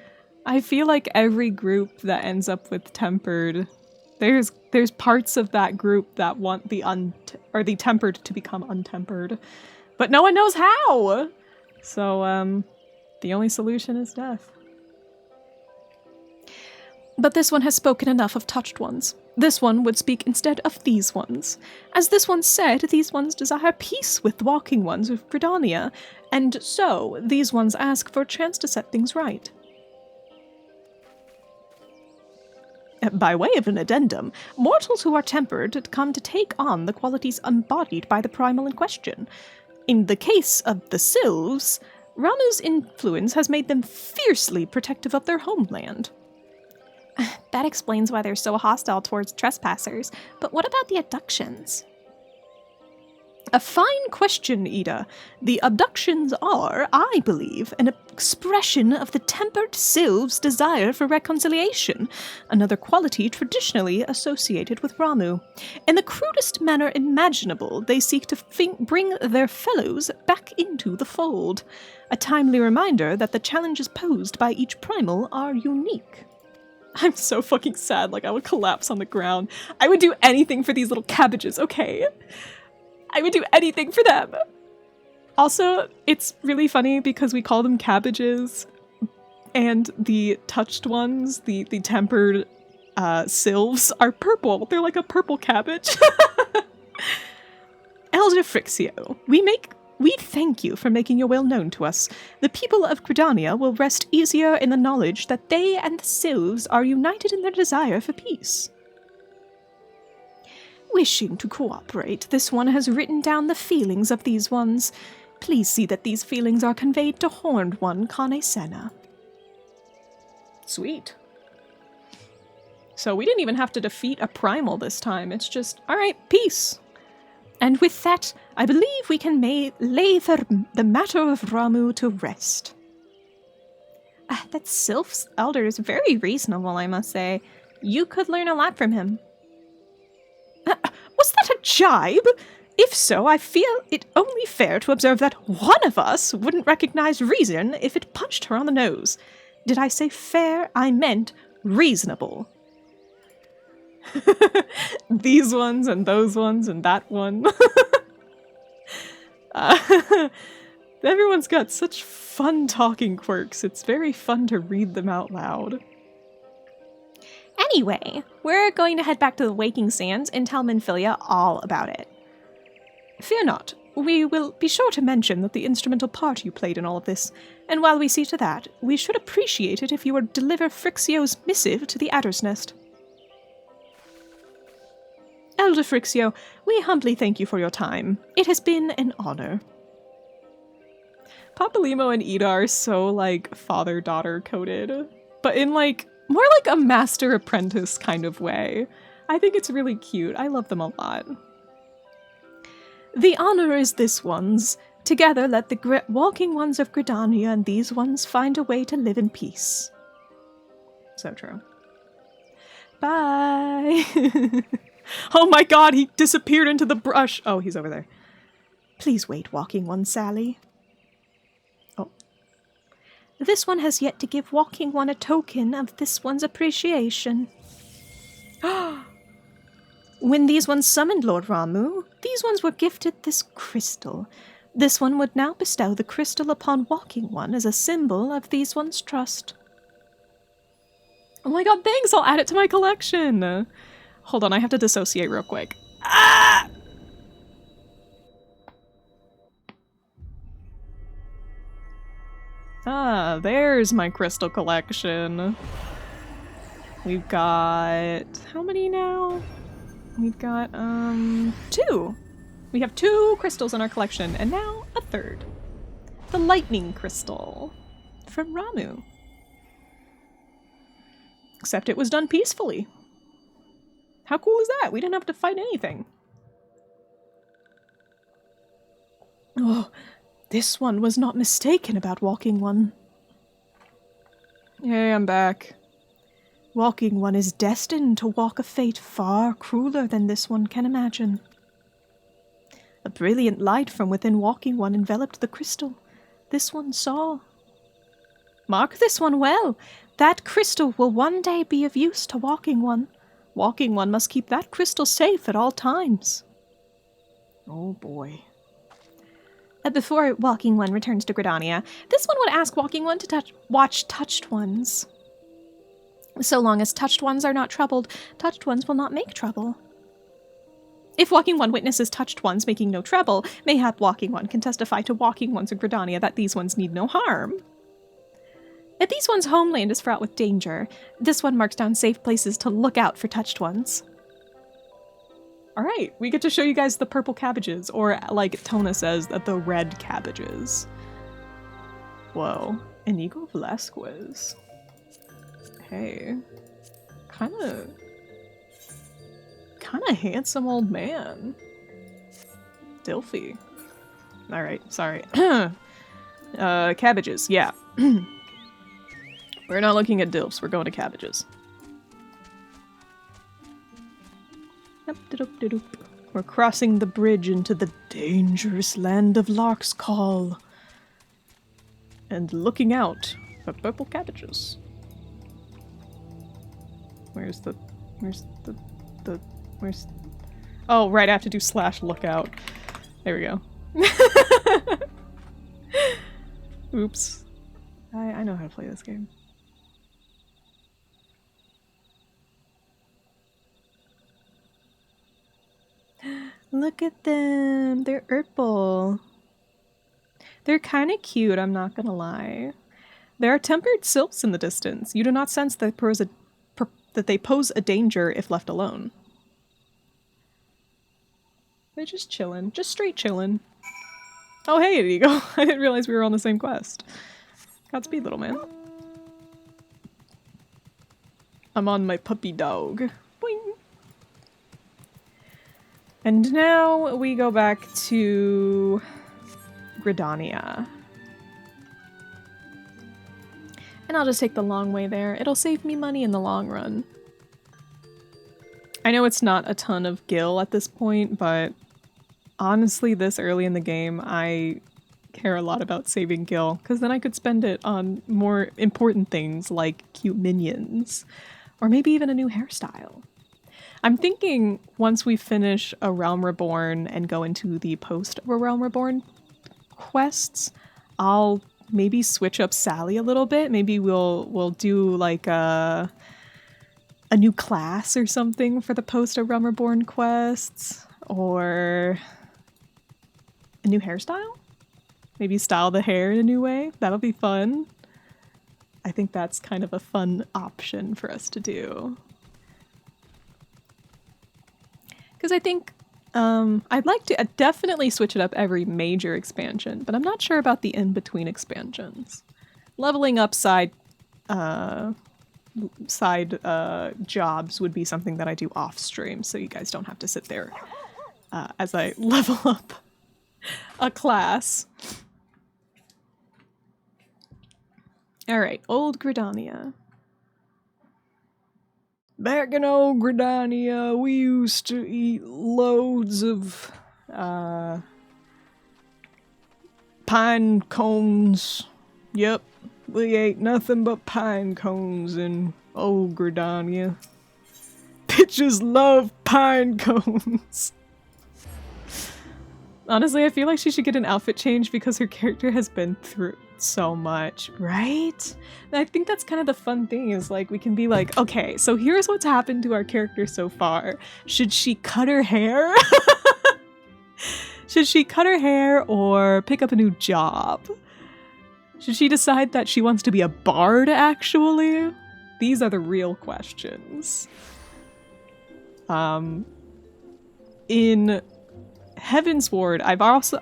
I feel like every group that ends up with tempered, there's parts of that group that want the tempered to become untempered, but no one knows how. So the only solution is death. But this one has spoken enough of touched ones. This one would speak instead of these ones. As this one said, these ones desire peace with the walking ones of Gridania, and so these ones ask for a chance to set things right. By way of an addendum, mortals who are tempered come to take on the qualities embodied by the primal in question. In the case of the Sylphs, Ramu's influence has made them fiercely protective of their homeland. That explains why they're so hostile towards trespassers, but what about the abductions? A fine question, Ida. The abductions are, I believe, an expression of the tempered Sylphs' desire for reconciliation, another quality traditionally associated with Ramu. In the crudest manner imaginable, they seek to bring their fellows back into the fold, a timely reminder that the challenges posed by each primal are unique. I'm so fucking sad, like I would collapse on the ground. I would do anything for these little cabbages, okay? I would do anything for them. Also, it's really funny because we call them cabbages, and the touched ones, the tempered sylphs, are purple. They're like a purple cabbage. Elder Frixio, we thank you for making your will known to us. The people of Gridania will rest easier in the knowledge that they and the sylphs are united in their desire for peace. Wishing to cooperate, this one has written down the feelings of these ones. Please see that these feelings are conveyed to Horned One Kane Senna. Sweet. So we didn't even have to defeat a primal this time. It's just, alright, peace. And with that, I believe we can lay the matter of Ramu to rest. That Sylph's elder is very reasonable, I must say. You could learn a lot from him. Was that a jibe? If so, I feel it only fair to observe that one of us wouldn't recognize reason if it punched her on the nose. Did I say fair? I meant reasonable. These ones and those ones and that one. Everyone's got such fun talking quirks. It's very fun to read them out loud. Anyway, we're going to head back to the Waking Sands and tell Minfilia all about it. Fear not, we will be sure to mention that the instrumental part you played in all of this, and while we see to that, we should appreciate it if you would deliver Frixio's missive to the Adder's Nest. Elder Frixio, we humbly thank you for your time. It has been an honor. Papalimo and Ida are so, like, father-daughter coded, but in, like, more like a master-apprentice kind of way. I think it's really cute. I love them a lot. The honor is this one's. Together let the walking ones of Gridania and these ones find a way to live in peace. So true. Bye! Oh my god, he disappeared into the brush. Oh, he's over there. Please wait, Walking One, Sally. Oh. This one has yet to give Walking One a token of this one's appreciation. When these ones summoned Lord Ramu, these ones were gifted this crystal. This one would now bestow the crystal upon Walking One as a symbol of these one's trust. Oh my god, thanks! I'll add it to my collection! Hold on, I have to dissociate real quick. Ah! Ah, there's my crystal collection. We've got... how many now? We've got, 2. We have 2 crystals in our collection, and now a third. The lightning crystal from Ramu. Except it was done peacefully. How cool is that? We didn't have to fight anything. Oh, this one was not mistaken about Walking One. Hey, I'm back. Walking One is destined to walk a fate far crueler than this one can imagine. A brilliant light from within Walking One enveloped the crystal. This one saw. Mark this one well. That crystal will one day be of use to Walking One. Walking One must keep that crystal safe at all times. Oh boy. Before Walking One returns to Gridania, this one would ask Walking One to watch touched ones. So long as touched ones are not troubled, touched ones will not make trouble. If Walking One witnesses touched ones making no trouble, mayhap Walking One can testify to Walking Ones in Gridania that these ones need no harm. If these ones' homeland is fraught with danger, this one marks down safe places to look out for touched ones. Alright, we get to show you guys the purple cabbages, or like Tona says, the red cabbages. Whoa, Inigo Velasquez. Hey, kinda handsome old man. Dilfy. Alright, sorry. Cabbages, yeah. We're not looking at dilfs, we're going to cabbages. We're crossing the bridge into the dangerous land of Lark's Call. And looking out for purple cabbages. Where's... Oh, right, I have to do /lookout. There we go. Oops. I know how to play this game. Look at them! They're purple. They're kind of cute, I'm not gonna lie. There are tempered sylphs in the distance. You do not sense that they pose a danger if left alone. They're just chillin'. Just straight chillin'. Oh hey, there you go. I didn't realize we were on the same quest. Godspeed, little man. I'm on my puppy dog. Boing! And now we go back to Gridania. And I'll just take the long way there. It'll save me money in the long run. I know it's not a ton of gil at this point, but honestly, this early in the game, I care a lot about saving gil, because then I could spend it on more important things like cute minions, or maybe even a new hairstyle. I'm thinking once we finish a Realm Reborn and go into the post-Realm Reborn quests, I'll maybe switch up Sally a little bit. Maybe we'll do like a new class or something for the post-Realm Reborn quests, or a new hairstyle? Maybe style the hair in a new way. That'll be fun. I think that's kind of a fun option for us to do. Because I think I'd like to definitely switch it up every major expansion, but I'm not sure about the in-between expansions. Leveling up side jobs would be something that I do off stream, so you guys don't have to sit there as I level up a class. Alright, Old Gridania. Back in old Gridania, we used to eat loads of, pine cones. Yep, we ate nothing but pine cones in old Gridania. Bitches love pine cones. Honestly, I feel like she should get an outfit change because her character has been through so much, right? And I think that's kind of the fun thing is like we can be like, okay, so here's what's happened to our character so far. Should she cut her hair? Should she cut her hair or pick up a new job? Should she decide that she wants to be a bard actually? These are the real questions. In Heavensward,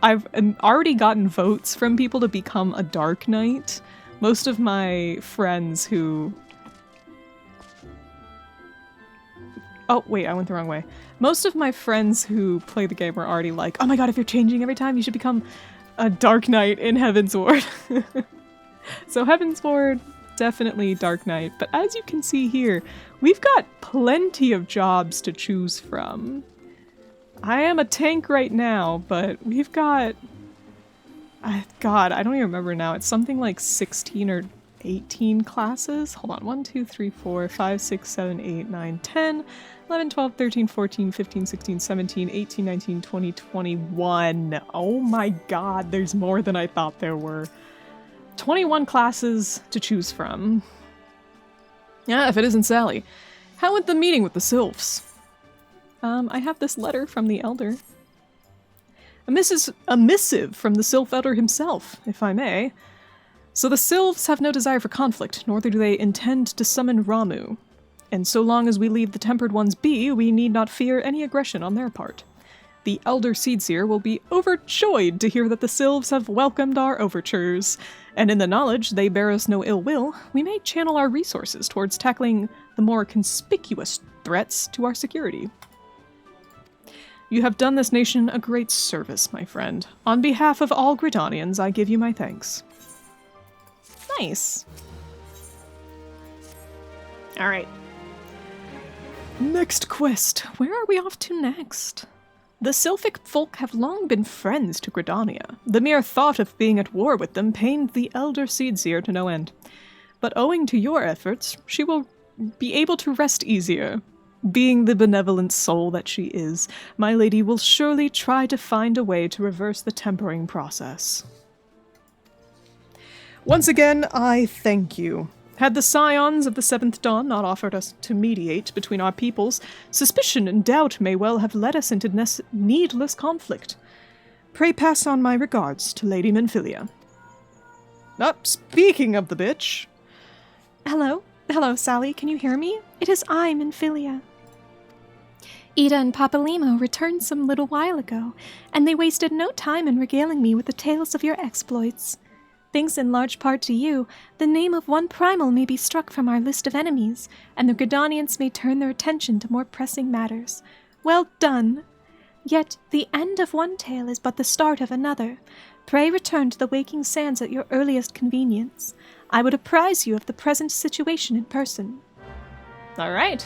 I've already gotten votes from people to become a Dark Knight. Most of my friends who... Oh, wait, I went the wrong way. Most of my friends who play the game were already like, oh my god, if you're changing every time, you should become a Dark Knight in Heavensward. So Heavensward, definitely Dark Knight. But as you can see here, we've got plenty of jobs to choose from. I am a tank right now, but we've got... God, I don't even remember now. It's something like 16 or 18 classes. Hold on. 1, 2, 3, 4, 5, 6, 7, 8, 9, 10, 11, 12, 13, 14, 15, 16, 17, 18, 19, 20, 21. Oh my god, there's more than I thought there were. 21 classes to choose from. Yeah, if it isn't Sally. How went the meeting with the Sylphs? I have this letter from the Elder. A missive from the Sylph Elder himself, if I may. So the Sylphs have no desire for conflict, nor do they intend to summon Ramu. And so long as we leave the Tempered Ones be, we need not fear any aggression on their part. The Elder Seedseer will be overjoyed to hear that the Sylphs have welcomed our overtures, and in the knowledge they bear us no ill will, we may channel our resources towards tackling the more conspicuous threats to our security. You have done this nation a great service, my friend. On behalf of all Gridanians, I give you my thanks. Nice. Alright. Next quest. Where are we off to next? The Sylphic folk have long been friends to Gridania. The mere thought of being at war with them pained the Elder Seedseer to no end. But owing to your efforts, she will be able to rest easier. Being the benevolent soul that she is, my lady will surely try to find a way to reverse the tempering process. Once again, I thank you. Had the scions of the Seventh Dawn not offered us to mediate between our peoples, suspicion and doubt may well have led us into needless conflict. Pray pass on my regards to Lady Menphilia. Speaking of the bitch... Hello? Hello, Sally, can you hear me? It is I, Menphilia. Ida and Papalimo returned some little while ago, and they wasted no time in regaling me with the tales of your exploits. Thanks in large part to you, the name of one primal may be struck from our list of enemies, and the Gridanians may turn their attention to more pressing matters. Well done! Yet the end of one tale is but the start of another. Pray return to the Waking Sands at your earliest convenience. I would apprise you of the present situation in person. Alright.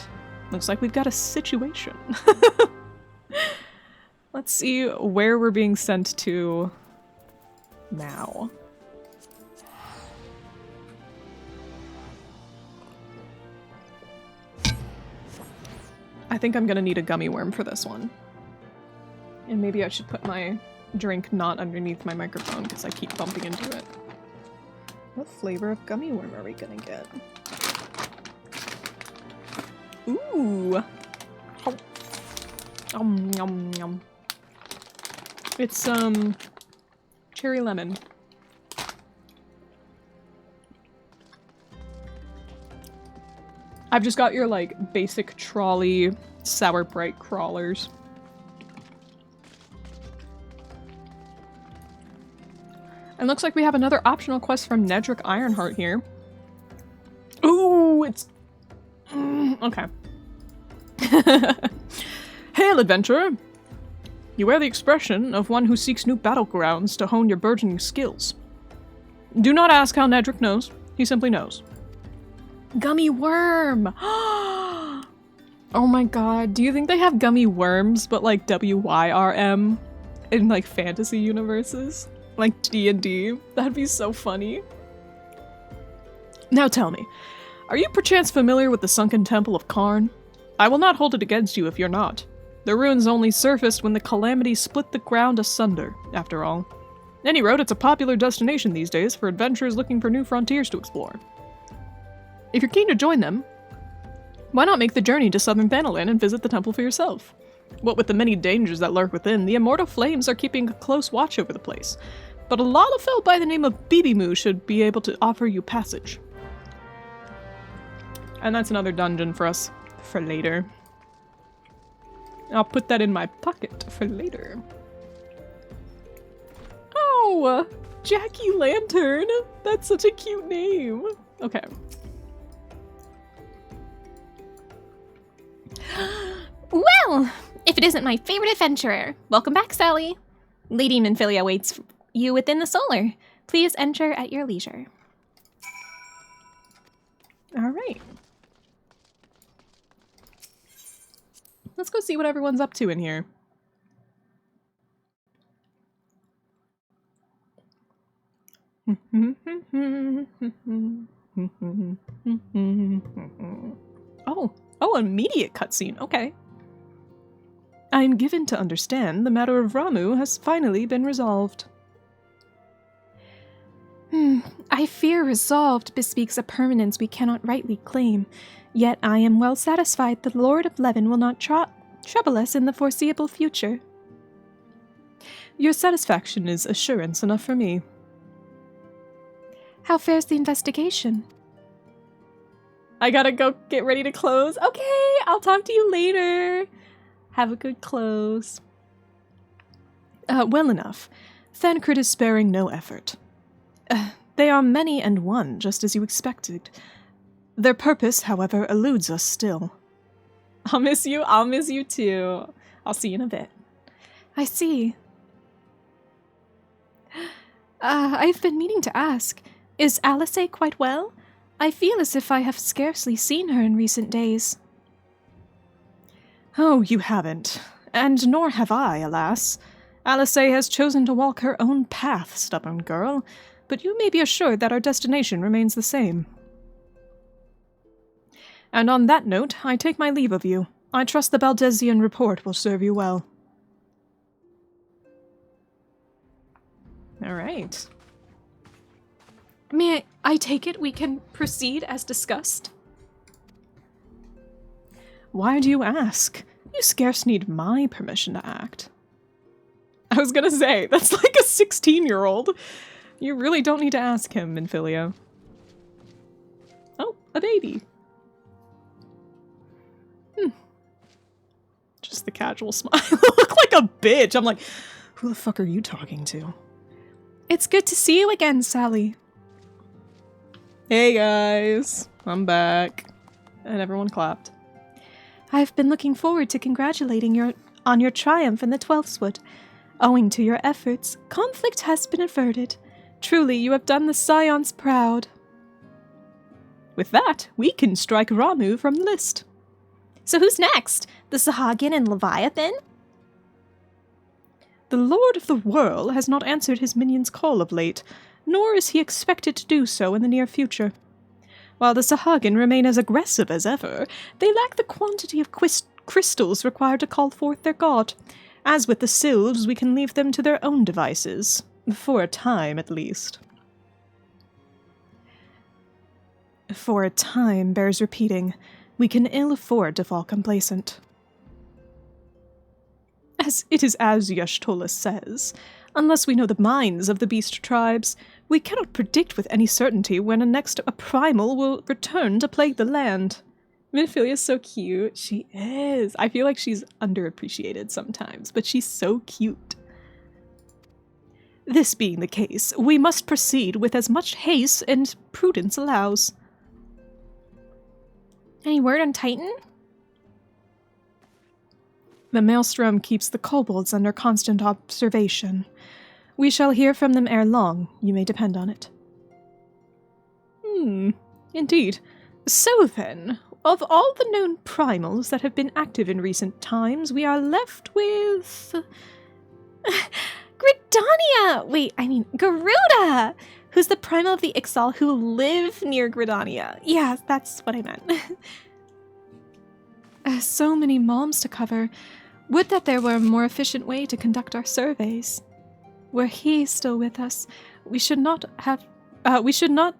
Looks like we've got a situation. Let's see where we're being sent to now. I think I'm gonna need a gummy worm for this one. And maybe I should put my drink not underneath my microphone because I keep bumping into it. What flavor of gummy worm are we gonna get? Ooh! Yum, yum. It's, cherry lemon. I've just got your, like, basic trolley sour bright crawlers. And looks like we have another optional quest from Nedrick Ironheart here. Ooh, it's... okay. Hail, adventurer! You wear the expression of one who seeks new battlegrounds to hone your burgeoning skills. Do not ask how Nedrick knows. He simply knows. Gummy worm! Oh my god, do you think they have gummy worms, but like WYRM in like fantasy universes? Like D&D? That'd be so funny. Now tell me, are you perchance familiar with the sunken temple of Karn? I will not hold it against you if you're not. The ruins only surfaced when the calamity split the ground asunder, after all. Any road, it's a popular destination these days for adventurers looking for new frontiers to explore. If you're keen to join them, why not make the journey to southern Thanalan and visit the temple for yourself? What with the many dangers that lurk within, the immortal flames are keeping a close watch over the place. But a Lalafell by the name of Bibimu should be able to offer you passage. And that's another dungeon for us for later. I'll put that in my pocket for later. Oh! Jackie Lantern! That's such a cute name! Okay. Well, if it isn't my favorite adventurer. Welcome back, Sally. Lady Minfilia waits you within the solar. Please enter at your leisure. Alright. Let's go see what everyone's up to in here. Oh, immediate cutscene. Okay. I am given to understand the matter of Ramu has finally been resolved. I fear resolved bespeaks a permanence we cannot rightly claim, yet I am well satisfied the Lord of Levin will not trouble us in the foreseeable future. Your satisfaction is assurance enough for me. How fares the investigation? I gotta go get ready to close. Okay, I'll talk to you later. Have a good close. Well enough. Thancred is sparing no effort. They are many and one, just as you expected. Their purpose, however, eludes us still. I'll miss you. I'll miss you too. I'll see you in a bit. I see. I've been meaning to ask, is Alice quite well? I feel as if I have scarcely seen her in recent days. Oh, you haven't. And nor have I, alas. Alice has chosen to walk her own path, stubborn girl, but you may be assured that our destination remains the same. And on that note, I take my leave of you. I trust the Baldesian report will serve you well. All right. May I take it we can proceed as discussed? Why do you ask? You scarce need my permission to act. I was gonna say, that's like a 16-year-old. You really don't need to ask him, Minfilia. Oh, a baby. Just the casual smile. Look like a bitch. I'm like, who the fuck are you talking to? It's good to see you again, Sally. Hey guys, I'm back. And everyone clapped. I've been looking forward to congratulating you on your triumph in the 12th Wood. Owing to your efforts, conflict has been averted. Truly, you have done the Scions proud. With that, we can strike Ramu from the list. So who's next? The Sahagin and Leviathan? The Lord of the Whirl has not answered his minion's call of late, nor is he expected to do so in the near future. While the Sahagin remain as aggressive as ever, they lack the quantity of crystals required to call forth their god. As with the Sylves, we can leave them to their own devices. For a time, at least. For a time bears repeating. We can ill afford to fall complacent. As it is as Y'shtola says, unless we know the minds of the beast tribes, we cannot predict with any certainty when a primal will return to plague the land. Minfilia is so cute. She is. I feel like she's underappreciated sometimes, but she's so cute. This being the case, we must proceed with as much haste and prudence allows. Any word on Titan? The Maelstrom keeps the kobolds under constant observation. We shall hear from them ere long, you may depend on it. Indeed. So then, of all the known primals that have been active in recent times, we are left with... Garuda! Who's the primal of the Ixal who live near Gridania. Yeah, that's what I meant. So many moms to cover. Would that there were a more efficient way to conduct our surveys. Were he still with us, we should not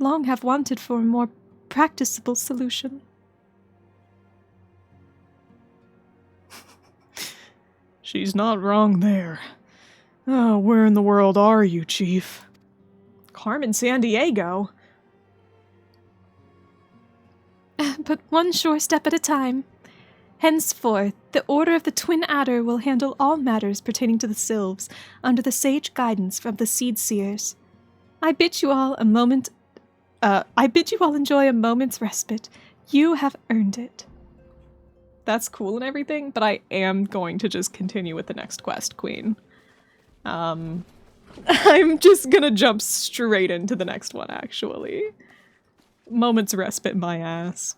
long have wanted for a more practicable solution. She's not wrong there. Oh, where in the world are you, Chief? Carmen San Diego. But one sure step at a time. Henceforth, the Order of the Twin Adder will handle all matters pertaining to the Sylphs under the sage guidance from the Seed Seers. I bid you all enjoy a moment's respite. You have earned it. That's cool and everything, but I am going to just continue with the next quest, Queen. I'm just gonna jump straight into the next one, actually. Moment's respite, my ass.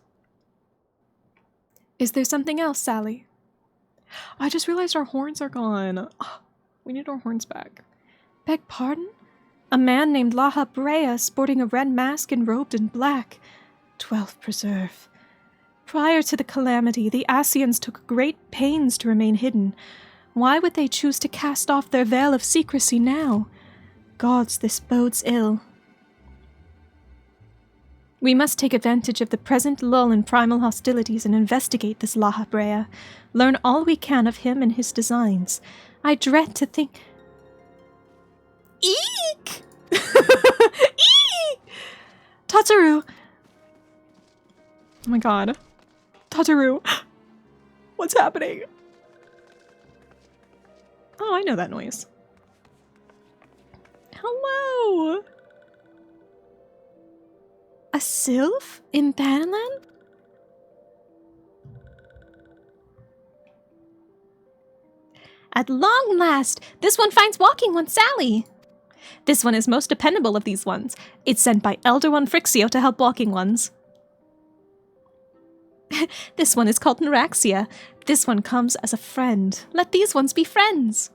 Is there something else, Sally? I just realized our horns are gone. We need our horns back. Beg pardon? A man named Laha Brea sporting a red mask and robed in black. 12th Preserve. Prior to the calamity, the Asians took great pains to remain hidden. Why would they choose to cast off their veil of secrecy now? Gods, this bodes ill. We must take advantage of the present lull in primal hostilities and investigate this Laha Brea. Learn all we can of him and his designs. I dread to think... Eek! Eek! Tataru! Oh my god. Tataru! What's happening? Oh, I know that noise. Hello! A sylph in Bannerland? At long last, this one finds walking one Sally. This one is most dependable of these ones. It's sent by Elder One Frixio to help walking ones. This one is called Neuraxia. This one comes as a friend. Let these ones be friends.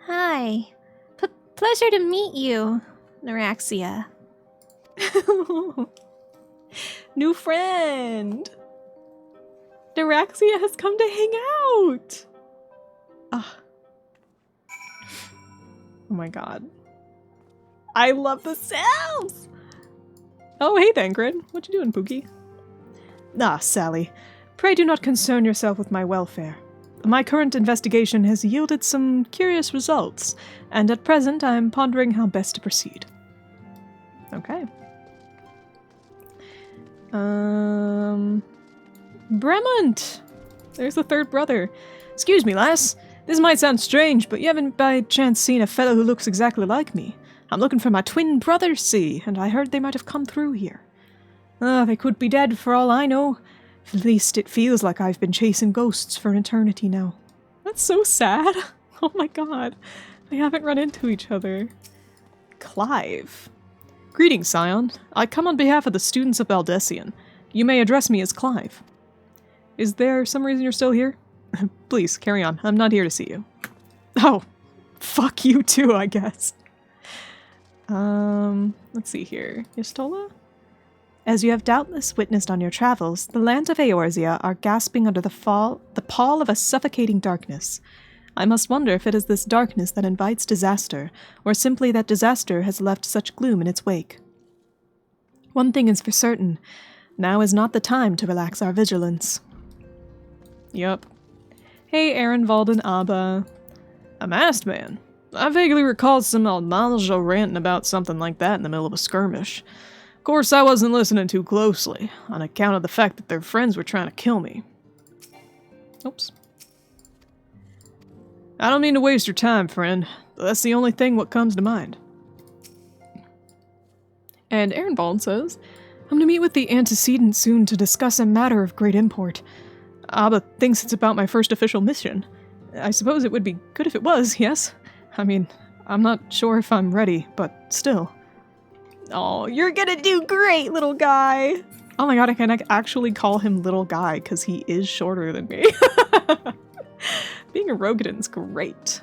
Hi. Pleasure to meet you, Neuraxia. New friend! Neuraxia has come to hang out! Oh my god. I love the sounds! Oh, hey, Thancred. What you doing, Pookie? Sally. Pray do not concern yourself with my welfare. My current investigation has yielded some curious results, and at present I am pondering how best to proceed. Okay. Bremont! There's the third brother. Excuse me, lass. This might sound strange, but you haven't by chance seen a fellow who looks exactly like me. I'm looking for my twin brothers, see, and I heard they might have come through here. They could be dead for all I know. At least it feels like I've been chasing ghosts for an eternity now. That's so sad. Oh my god. They haven't run into each other. Clive. Greetings, Scion. I come on behalf of the students of Baldessian. You may address me as Clive. Is there some reason you're still here? Please, carry on. I'm not here to see you. Oh, fuck you too, I guess. Let's see here. Istola? As you have doubtless witnessed on your travels, the lands of Eorzea are gasping under the pall of a suffocating darkness. I must wonder if it is this darkness that invites disaster, or simply that disaster has left such gloom in its wake. One thing is for certain, now is not the time to relax our vigilance. Yup. Hey, Ehrenwald and Abba. A masked man? I vaguely recall some Almanjo ranting about something like that in the middle of a skirmish. Of course, I wasn't listening too closely, on account of the fact that their friends were trying to kill me. Oops. I don't mean to waste your time, friend, but that's the only thing what comes to mind. And Ehrenwald says, I'm to meet with the antecedent soon to discuss a matter of great import. Abba thinks it's about my first official mission. I suppose it would be good if it was, yes? I mean, I'm not sure if I'm ready, but still. Oh, you're gonna do great, little guy. Oh my god, I can actually call him little guy because he is shorter than me. Being a Rogadin's great.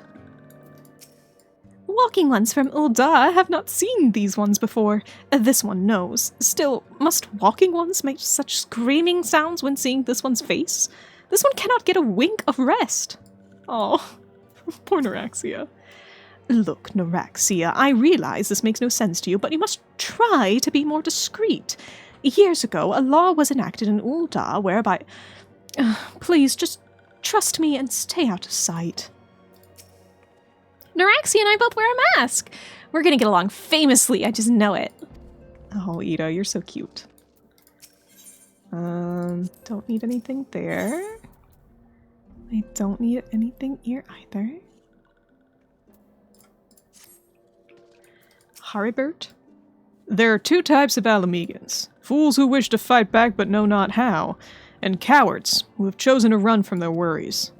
Walking ones from Ul'dah have not seen these ones before. This one knows. Still, must walking ones make such screaming sounds when seeing this one's face? This one cannot get a wink of rest. Oh, poor Neuraxia. Look, Neuraxia, I realize this makes no sense to you, but you must try to be more discreet. Years ago, a law was enacted in Ul'dah whereby... please, just trust me and stay out of sight. Neuraxia and I both wear a mask. We're gonna get along famously, I just know it. Oh, Ida, you're so cute. Don't need anything there. I don't need anything here either. Haribert? There are two types of Alamegans. Fools who wish to fight back but know not how, and cowards who have chosen to run from their worries.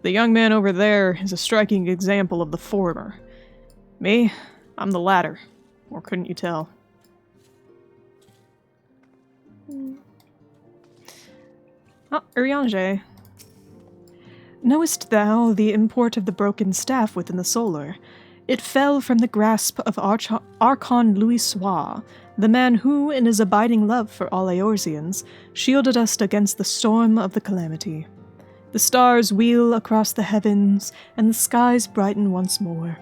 The young man over there is a striking example of the former. Me, I'm the latter. Or couldn't you tell? Ah, Urianger. Knowest thou the import of the broken staff within the solar? It fell from the grasp of Archon Louis Soir, the man who, in his abiding love for all Eorzeans, shielded us against the storm of the calamity. The stars wheel across the heavens, and the skies brighten once more.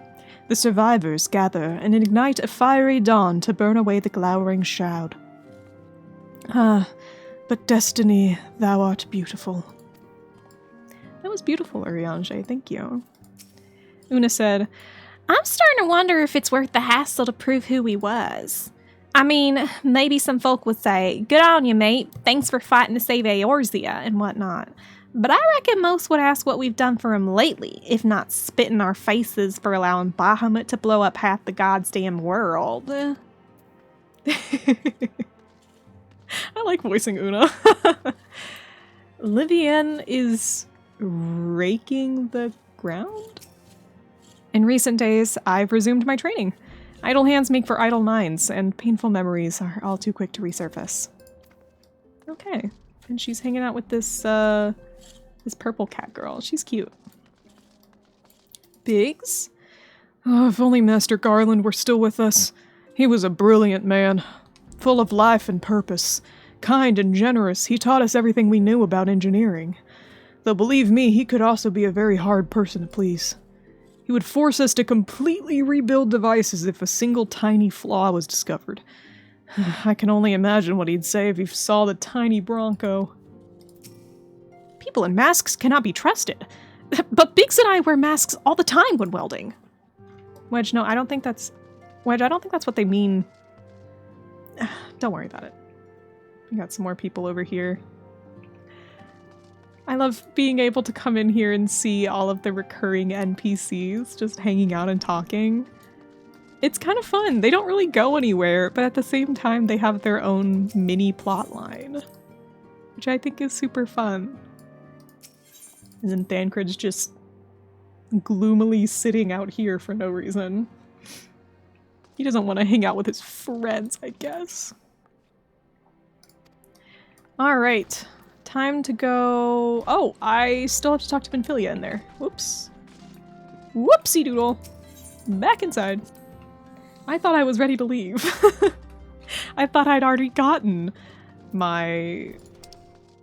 The survivors gather and ignite a fiery dawn to burn away the glowering shroud. Ah, but destiny, thou art beautiful. That was beautiful, Urianger, thank you. Una said, I'm starting to wonder if it's worth the hassle to prove who he was. I mean, maybe some folk would say, good on you, mate, thanks for fighting to save Eorzea and whatnot. But I reckon most would ask what we've done for him lately, if not spit in our faces for allowing Bahamut to blow up half the goddamn world. I like voicing Una. Livian is raking the ground? In recent days, I've resumed my training. Idle hands make for idle minds, and painful memories are all too quick to resurface. Okay, and she's hanging out with this purple cat girl. She's cute. Biggs? Oh, if only Master Garland were still with us. He was a brilliant man, full of life and purpose. Kind and generous, he taught us everything we knew about engineering. Though believe me, he could also be a very hard person to please. He would force us to completely rebuild devices if a single tiny flaw was discovered. I can only imagine what he'd say if he saw the tiny Bronco. People in masks cannot be trusted. But Biggs and I wear masks all the time when welding. Wedge, no, I don't think that's... Wedge, I don't think that's what they mean. Don't worry about it. We got some more people over here. I love being able to come in here and see all of the recurring NPCs just hanging out and talking. It's kind of fun. They don't really go anywhere, but at the same time they have their own mini plot line, which I think is super fun. And then Thancred's just gloomily sitting out here for no reason. He doesn't want to hang out with his friends, I guess. Alright. Time to go... Oh, I still have to talk to Benfilia in there. Whoops. Whoopsie doodle. Back inside. I thought I was ready to leave. I thought I'd already gotten my...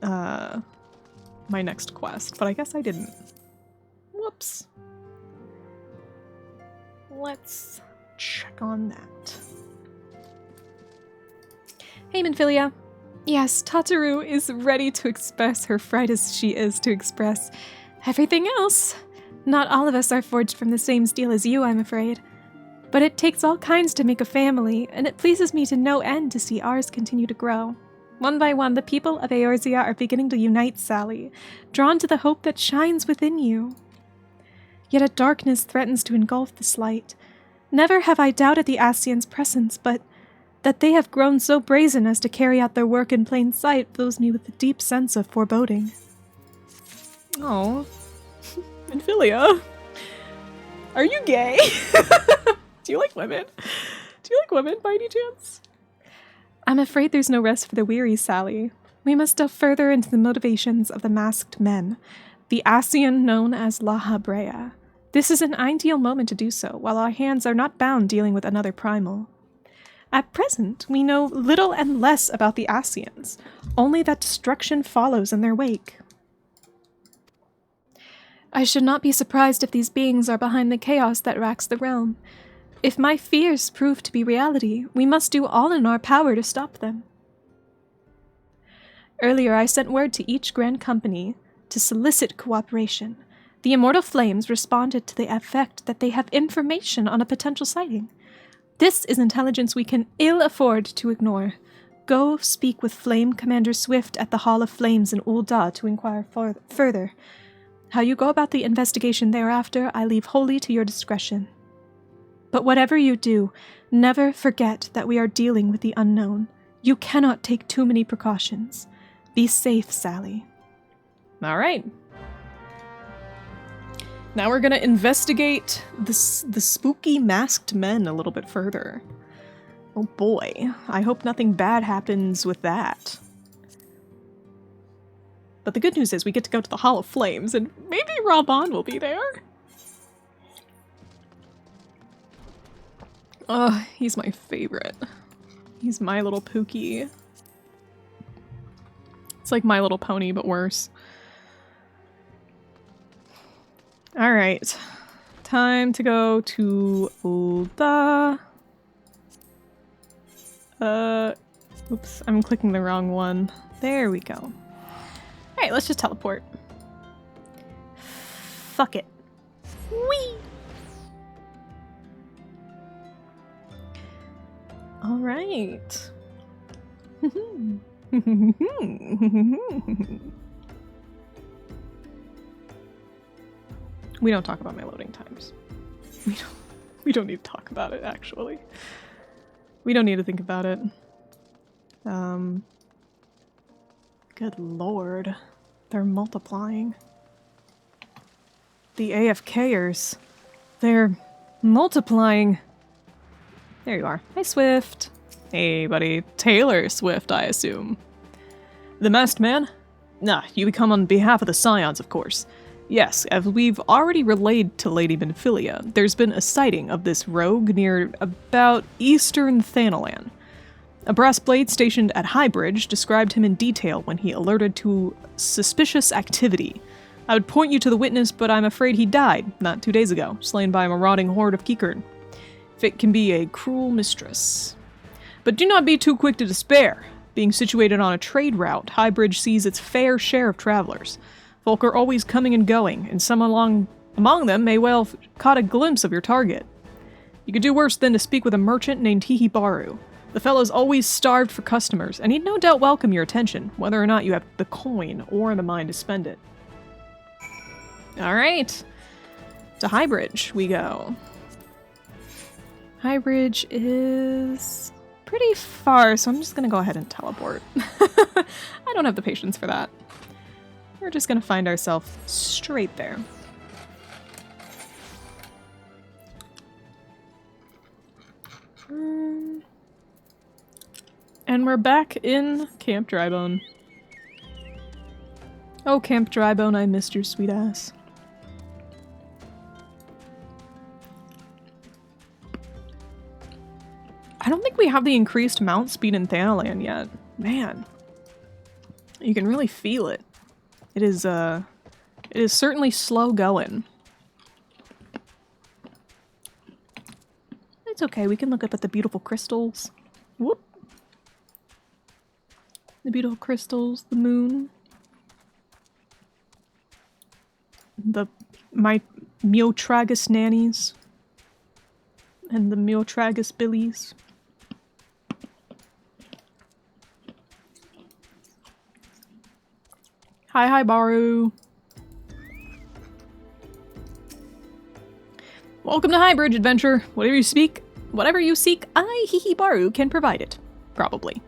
my next quest, but I guess I didn't. Whoops. Let's check on that. Hey, Benfilia. Yes, Tataru is ready to express her fright as she is to express everything else. Not all of us are forged from the same steel as you, I'm afraid. But it takes all kinds to make a family, and it pleases me to no end to see ours continue to grow. One by one, the people of Eorzea are beginning to unite, Sally, drawn to the hope that shines within you. Yet a darkness threatens to engulf this light. Never have I doubted the Ascians' presence, but that they have grown so brazen as to carry out their work in plain sight fills me with a deep sense of foreboding. Oh, Benfilia, are you gay? Do you like women? Do you like women by any chance? I'm afraid there's no rest for the weary, Sally. We must delve further into the motivations of the masked men, the Ascian known as La Habrea. This is an ideal moment to do so, while our hands are not bound dealing with another primal. At present, we know little and less about the Ascians, only that destruction follows in their wake. I should not be surprised if these beings are behind the chaos that racks the realm. If my fears prove to be reality, we must do all in our power to stop them. Earlier, I sent word to each Grand Company to solicit cooperation. The Immortal Flames responded to the effect that they have information on a potential sighting. This is intelligence we can ill afford to ignore. Go speak with Flame Commander Swift at the Hall of Flames in Ul'dah to inquire further. How you go about the investigation thereafter, I leave wholly to your discretion. But whatever you do, never forget that we are dealing with the unknown. You cannot take too many precautions. Be safe, Sally. All right. Now we're gonna investigate the spooky masked men a little bit further. Oh boy, I hope nothing bad happens with that. But the good news is we get to go to the Hall of Flames, and maybe Raban will be there? Oh, he's my favorite. He's My Little Pookie. It's like My Little Pony, but worse. Alright. Time to go to Ul'dah. Oops, I'm clicking the wrong one. There we go. Alright, let's just teleport. Fuck it. Whee! Alright. We don't talk about my loading times. We don't need to talk about it, actually. We don't need to think about it. Good lord. They're multiplying. The AFKers. They're multiplying. There you are. Hi, Swift. Hey, buddy. Taylor Swift, I assume. The masked man? Nah, you come on behalf of the Scions, of course. Yes, as we've already relayed to Lady Benphilia, there's been a sighting of this rogue near about eastern Thanalan. A brass blade stationed at Highbridge described him in detail when he alerted to suspicious activity. I would point you to the witness, but I'm afraid he died not 2 days ago, slain by a marauding horde of Kikern. Fate can be a cruel mistress. But do not be too quick to despair. Being situated on a trade route, Highbridge sees its fair share of travelers. Folk are always coming and going, and some among them may well have caught a glimpse of your target. You could do worse than to speak with a merchant named Hihibaru. The fellow's always starved for customers, and he'd no doubt welcome your attention, whether or not you have the coin or the mind to spend it. Alright. To Highbridge we go. Highbridge is pretty far, so I'm just gonna go ahead and teleport. I don't have the patience for that. We're just gonna find ourselves straight there. And we're back in Camp Drybone. Oh, Camp Drybone, I missed your sweet ass. I don't think we have the increased mount speed in Thanalan yet. Man. You can really feel it. It is certainly slow going. It's okay, we can look up at the beautiful crystals. Whoop. The beautiful crystals, the moon. My Miotragus nannies. And the Miotragus billies. Hi, Baru. Welcome to Highbridge Adventure. Whatever you seek, I, Hihibaru, can provide it. Probably.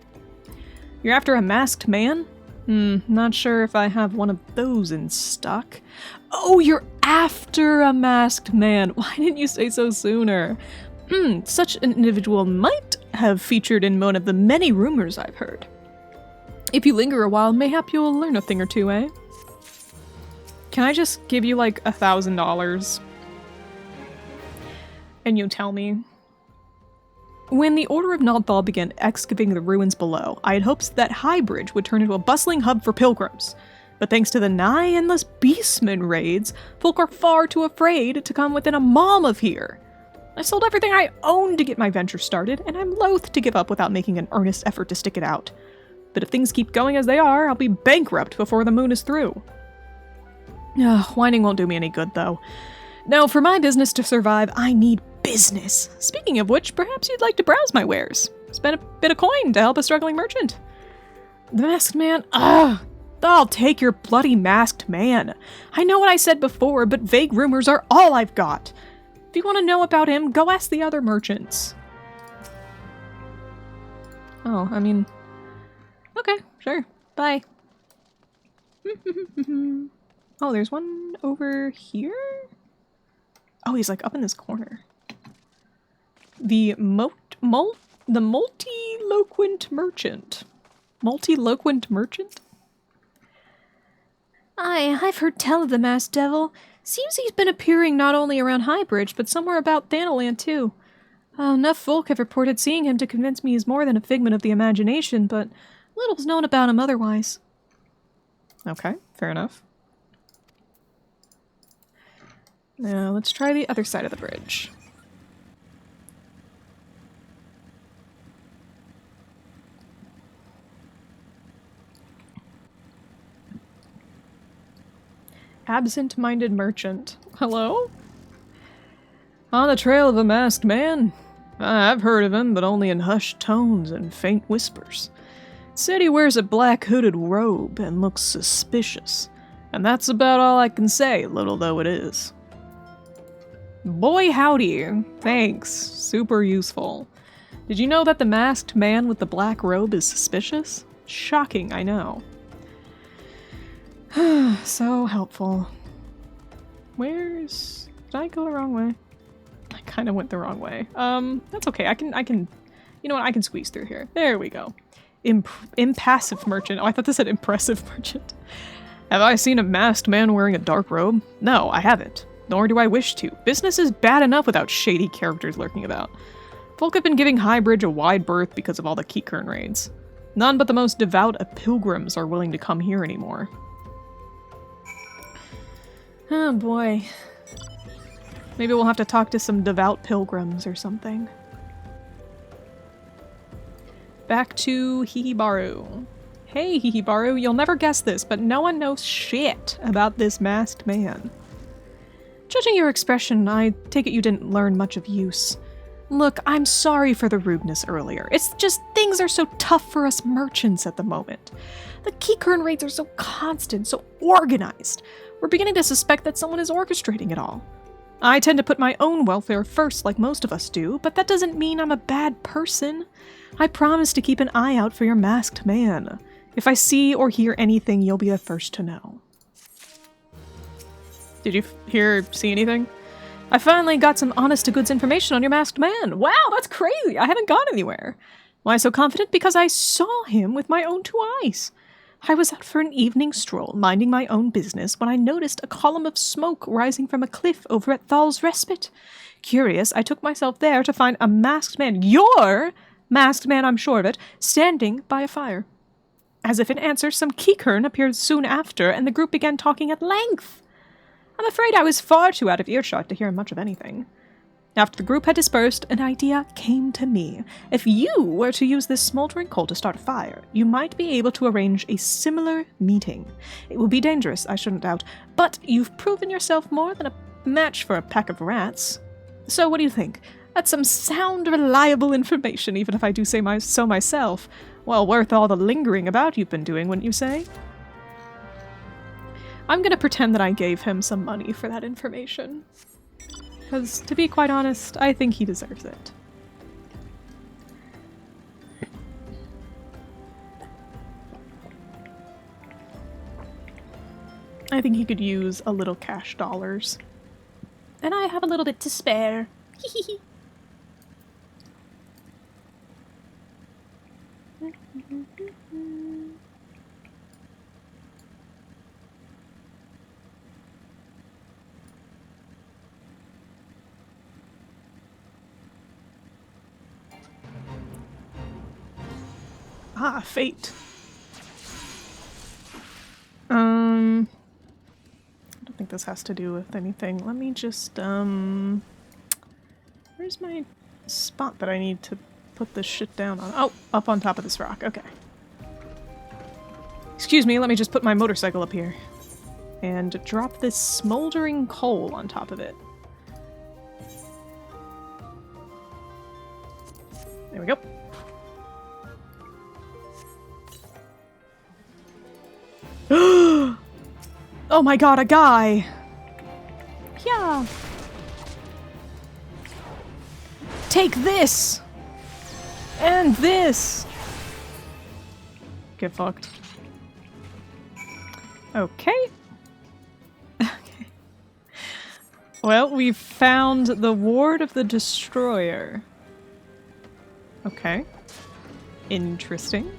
You're after a masked man? Not sure if I have one of those in stock. Oh, you're after a masked man. Why didn't you say so sooner? Such an individual might have featured in one of the many rumors I've heard. If you linger a while, mayhap you'll learn a thing or two, eh? Can I just give you like $1,000? And you tell me? When the Order of Nodthal began excavating the ruins below, I had hopes that Highbridge would turn into a bustling hub for pilgrims. But thanks to the nigh endless beastmen raids, folk are far too afraid to come within a mile of here. I sold everything I owned to get my venture started, and I'm loath to give up without making an earnest effort to stick it out. But if things keep going as they are, I'll be bankrupt before the moon is through. Whining won't do me any good, though. No, for my business to survive, I need business. Speaking of which, perhaps you'd like to browse my wares. Spend a bit of coin to help a struggling merchant. The Masked Man? I'll take your bloody Masked Man. I know what I said before, but vague rumors are all I've got. If you want to know about him, go ask the other merchants. Oh, I mean... Okay, sure. Bye. Oh, there's one over here? Oh, he's like up in this corner. The multiloquent merchant. Multiloquent merchant? I've heard tell of the Masked Devil. Seems he's been appearing not only around Highbridge, but somewhere about Thanaland too. Enough folk have reported seeing him to convince me he's more than a figment of the imagination, but little's known about him otherwise. Okay, fair enough. Now, let's try the other side of the bridge. Absent-minded merchant. Hello? On the trail of a masked man? I've heard of him, but only in hushed tones and faint whispers. Said he wears a black hooded robe and looks suspicious. And that's about all I can say, little though it is. Boy howdy. Thanks. Super useful. Did you know that the masked man with the black robe is suspicious? Shocking, I know. So helpful. Did I go the wrong way? I kind of went the wrong way. That's okay. I can, you know what? I can squeeze through here. There we go. Impassive merchant. Oh, I thought this said impressive merchant. Have I seen a masked man wearing a dark robe? No, I haven't. Nor do I wish to. Business is bad enough without shady characters lurking about. Folk have been giving Highbridge a wide berth because of all the Keycurn raids. None but the most devout of pilgrims are willing to come here anymore. Oh boy. Maybe we'll have to talk to some devout pilgrims or something. Back to Hihibaru. Hey Hihibaru, you'll never guess this, but no one knows shit about this masked man. Judging your expression, I take it you didn't learn much of use. Look, I'm sorry for the rudeness earlier. It's just things are so tough for us merchants at the moment. The Keycurn raids are so constant, so organized. We're beginning to suspect that someone is orchestrating it all. I tend to put my own welfare first like most of us do, but that doesn't mean I'm a bad person. I promise to keep an eye out for your masked man. If I see or hear anything, you'll be the first to know. Did you see anything? I finally got some honest-to-goods information on your masked man. Wow, that's crazy! I haven't gone anywhere. Why so confident? Because I saw him with my own 2 eyes. I was out for an evening stroll, minding my own business, when I noticed a column of smoke rising from a cliff over at Thal's Respite. Curious, I took myself there to find a masked man, your masked man, I'm sure of it, standing by a fire. As if in answer, some Keycurn appeared soon after, and the group began talking at length. I'm afraid I was far too out of earshot to hear much of anything. After the group had dispersed, an idea came to me. If you were to use this smoldering coal to start a fire, you might be able to arrange a similar meeting. It will be dangerous, I shouldn't doubt, but you've proven yourself more than a match for a pack of rats. So what do you think? That's some sound, reliable information, even if I do say so myself. Well worth all the lingering about you've been doing, wouldn't you say? I'm gonna pretend that I gave him some money for that information. Because, to be quite honest, I think he deserves it. I think he could use a little cash dollars. And I have a little bit to spare. Ah, fate. I don't think this has to do with anything. Let me just, where's my spot that I need to put this shit down on? Oh, up on top of this rock. Okay. Excuse me, let me just put my motorcycle up here. And drop this smoldering coal on top of it. There we go. Oh my god, a guy! Yeah. Take this! And this! Get fucked. Okay. Okay. Well, we found the ward of the destroyer. Okay. Interesting.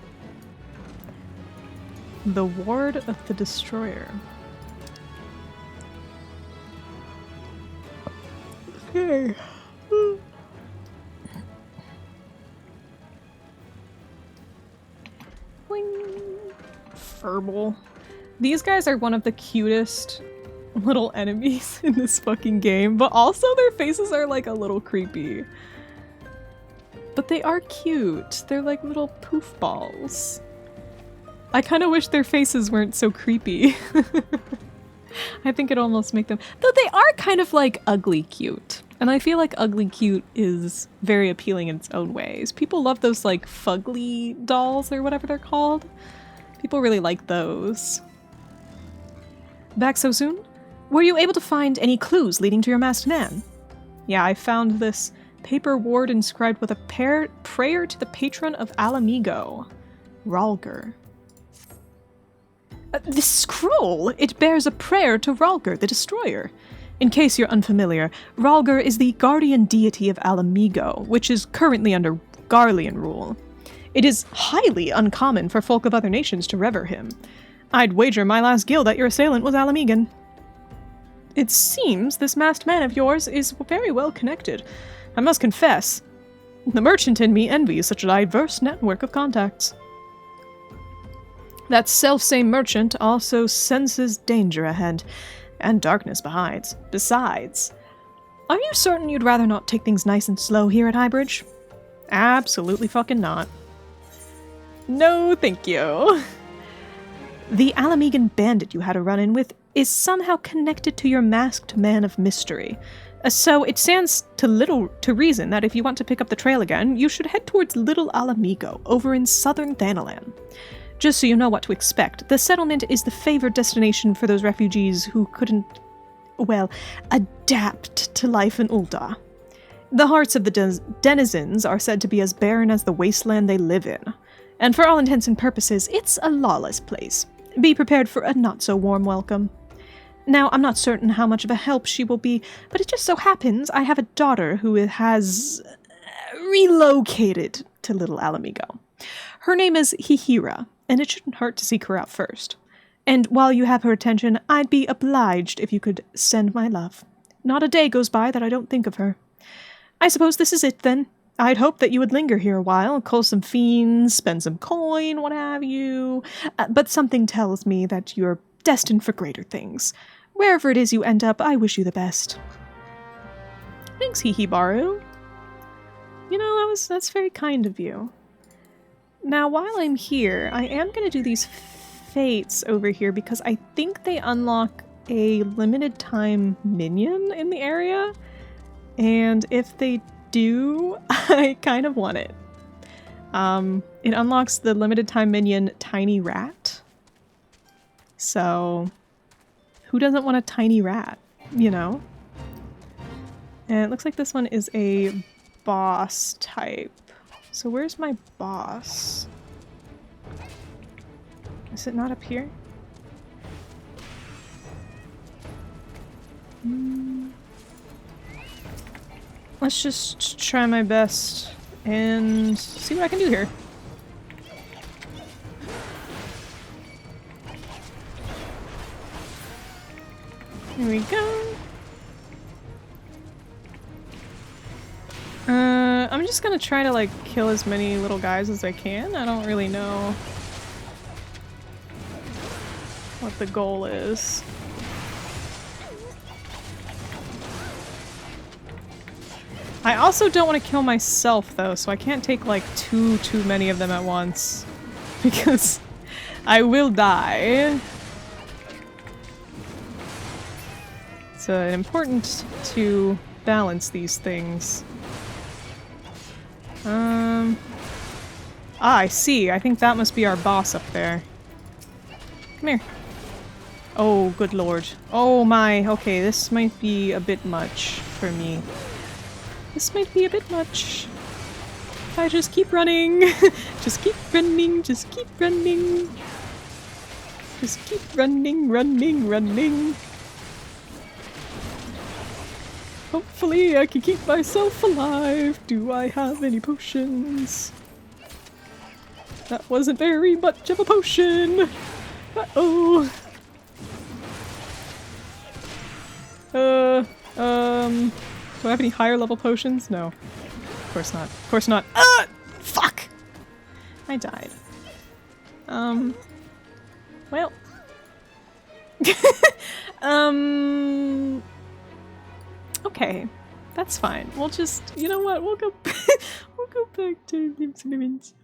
The ward of the destroyer. Okay. Furball. These guys are one of the cutest little enemies in this fucking game, but also their faces are like a little creepy. But they are cute. They're like little poof balls. I kind of wish their faces weren't so creepy. I think it almost make them... Though they are kind of like ugly cute. And I feel like ugly cute is very appealing in its own ways. People love those like fugly dolls or whatever they're called. People really like those. Back so soon? Were you able to find any clues leading to your masked man? Yeah, I found this paper ward inscribed with a prayer to the patron of Alamigo, Ralger. This scroll! It bears a prayer to Ralger, the Destroyer. In case you're unfamiliar, Ralger is the guardian deity of Alamigo, which is currently under Garlean rule. It is highly uncommon for folk of other nations to revere him. I'd wager my last guild that your assailant was Alamigan. It seems this masked man of yours is very well connected. I must confess, the merchant in me envies such a diverse network of contacts. That self-same merchant also senses danger ahead, and darkness behind. Besides, are you certain you'd rather not take things nice and slow here at Highbridge? Absolutely fucking not. No, thank you. The Alamigan bandit you had a run-in with is somehow connected to your masked man of mystery. So it stands to little to reason that if you want to pick up the trail again, you should head towards Little Alamigo, over in southern Thanalan. Just so you know what to expect, the settlement is the favored destination for those refugees who couldn't, well, adapt to life in Ul'dah. The hearts of the denizens are said to be as barren as the wasteland they live in. And for all intents and purposes, it's a lawless place. Be prepared for a not-so-warm welcome. Now, I'm not certain how much of a help she will be, but it just so happens I have a daughter who has relocated to Little Alamigo. Her name is Hihira, and it shouldn't hurt to seek her out first. And while you have her attention, I'd be obliged if you could send my love. Not a day goes by that I don't think of her. I suppose this is it, then. I'd hope that you would linger here a while, cull some fiends, spend some coin, what have you. But something tells me that you're destined for greater things. Wherever it is you end up, I wish you the best. Thanks, Hihibaru. You know, that's very kind of you. Now, while I'm here, I am going to do these fates over here because I think they unlock a limited time minion in the area. And if they do, I kind of want it. It unlocks the limited time minion Tiny Rat. So, who doesn't want a tiny rat, you know? And it looks like this one is a boss type. So where's my boss? Is it not up here? Let's just try my best and see what I can do here. Here we go. I'm I'm just gonna try to like kill as many little guys as I can. I don't really know what the goal is. I also don't want to kill myself though, so I can't take like too many of them at once. Because I will die. It's important to balance these things. I see. I think that must be our boss up there. Come here. Oh, good lord. Oh my. Okay, this might be a bit much for me. This might be a bit much. If I just keep running. Just keep running. Just keep running. Just keep running, running. Hopefully I can keep myself alive. Do I have any potions? That wasn't very much of a potion. Uh-oh. Do I have any higher level potions? No. Of course not. Of course not. Fuck! I died. Well. Okay. That's fine. We'll just, you know what? We'll go we'll go back to Nymphs and Nymphs.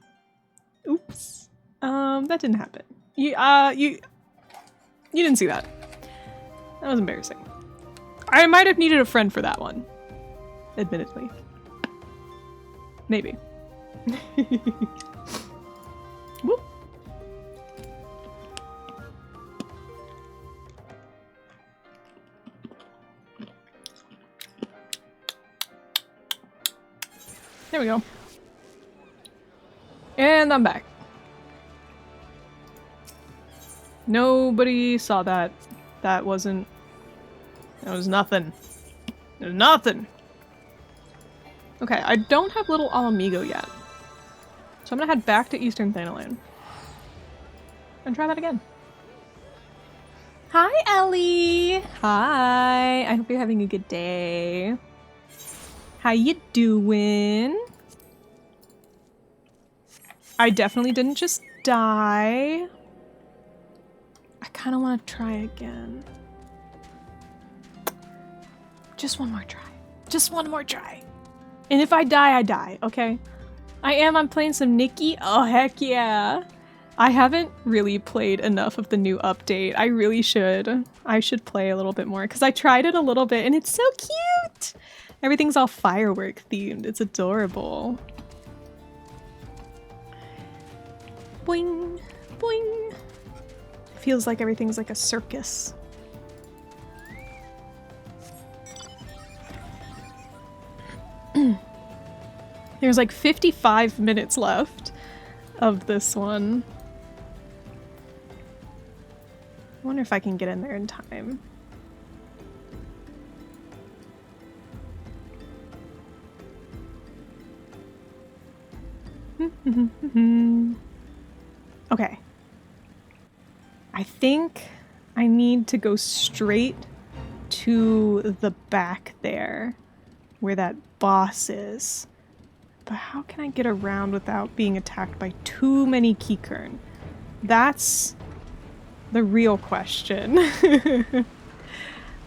Oops. That didn't happen. You didn't see that. That was embarrassing. I might have needed a friend for that one. Admittedly. Maybe. Whoop. There we go. And I'm back. Nobody saw that. That was nothing. There's nothing. Okay, I don't have little Alamigo yet. So I'm gonna head back to Eastern Thanalan. And try that again. Hi, Ellie! Hi! I hope you're having a good day. How you doing? I definitely didn't just die. I kind of want to try again. Just one more try. Just one more try. And if I die, I die, okay? I'm playing some Nikki. Oh, heck yeah. I haven't really played enough of the new update. I really should. I should play a little bit more because I tried it a little bit and it's so cute. Everything's all firework themed. It's adorable. Boing, boing. Feels like everything's like a circus. There's like 55 minutes left of this one. I wonder if I can get in there in time. Okay. I think I need to go straight to the back there, where that boss is. But how can I get around without being attacked by too many Keychurn? That's the real question.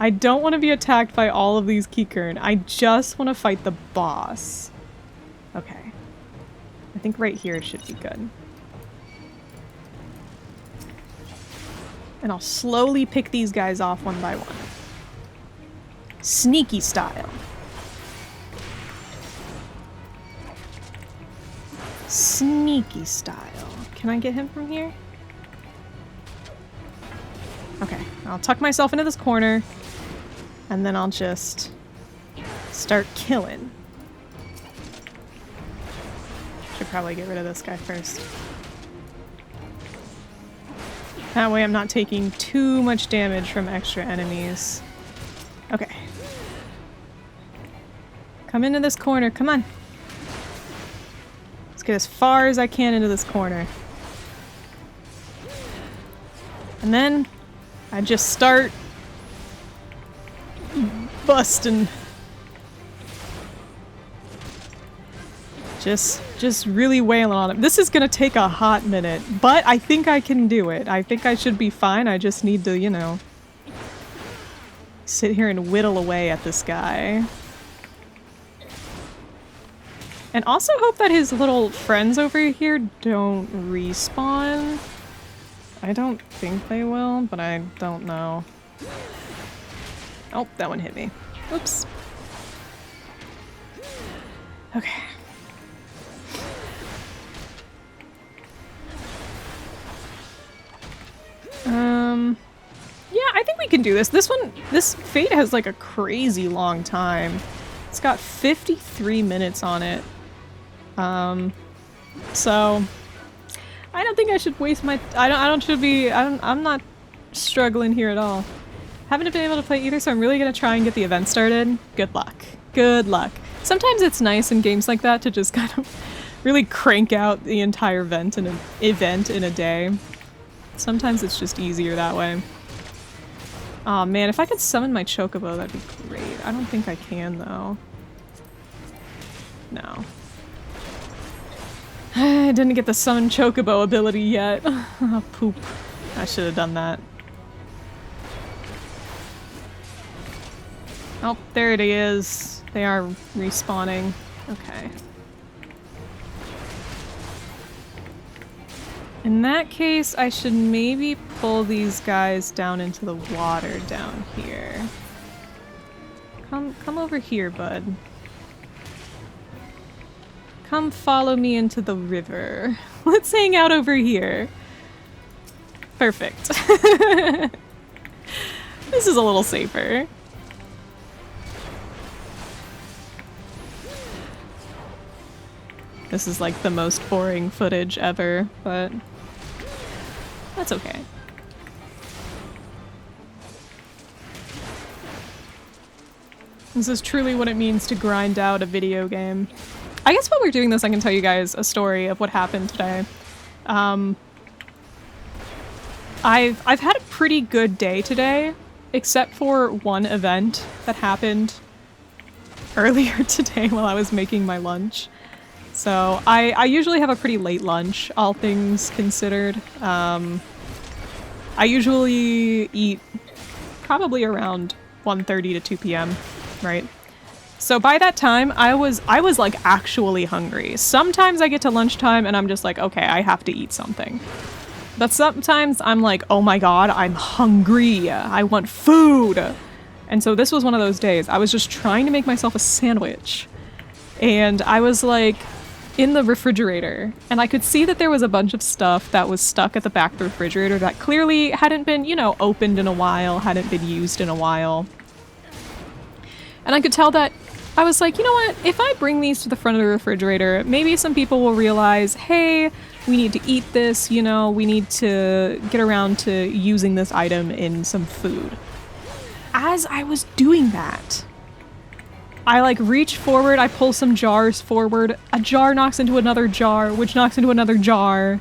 I don't want to be attacked by all of these Keychurn. I just want to fight the boss. Okay. I think right here should be good. And I'll slowly pick these guys off one by one. Sneaky style. Sneaky style. Can I get him from here? Okay, I'll tuck myself into this corner, and then I'll just start killing. Should probably get rid of this guy first. That way I'm not taking too much damage from extra enemies. Okay. Come into this corner, come on. Let's get as far as I can into this corner. And then I just start busting. Just really wailing on him. This is gonna take a hot minute, but I think I can do it. I think I should be fine. I just need to, you know, sit here and whittle away at this guy. And also hope that his little friends over here don't respawn. I don't think they will, but I don't know. Oh, that one hit me. Oops. Okay. Yeah, I think we can do this. This Fate has like a crazy long time. It's got 53 minutes on it. So I don't think I should waste my, I'm not struggling here at all. Haven't been able to play either, so I'm really gonna try and get the event started. Good luck. Good luck. Sometimes it's nice in games like that to just kind of really crank out the entire event in a day. Sometimes it's just easier that way. Aw man, if I could summon my chocobo, that'd be great. I don't think I can though. No. I didn't get the summon chocobo ability yet. Oh, poop. I should have done that. Oh, there it is. They are respawning. Okay. In that case, I should maybe pull these guys down into the water down here. Come over here, bud. Come follow me into the river. Let's hang out over here. Perfect. This is a little safer. This is like the most boring footage ever, but that's okay. This is truly what it means to grind out a video game. I guess while we're doing this, I can tell you guys a story of what happened today. I've had a pretty good day today, except for one event that happened earlier today while I was making my lunch. So I usually have a pretty late lunch, all things considered. I usually eat probably around 1:30 to 2 p.m., right? So by that time, I was like actually hungry. Sometimes I get to lunchtime and I'm just like, okay, I have to eat something. But sometimes I'm like, oh my god, I'm hungry. I want food. And so this was one of those days. I was just trying to make myself a sandwich. And I was like in the refrigerator, and I could see that there was a bunch of stuff that was stuck at the back of the refrigerator that clearly hadn't been, you know, opened in a while, hadn't been used in a while. And I could tell that I was like, you know what, if I bring these to the front of the refrigerator, maybe some people will realize, hey, we need to eat this, you know, we need to get around to using this item in some food. As I was doing that, I like reach forward, I pull some jars forward, a jar knocks into another jar, which knocks into another jar,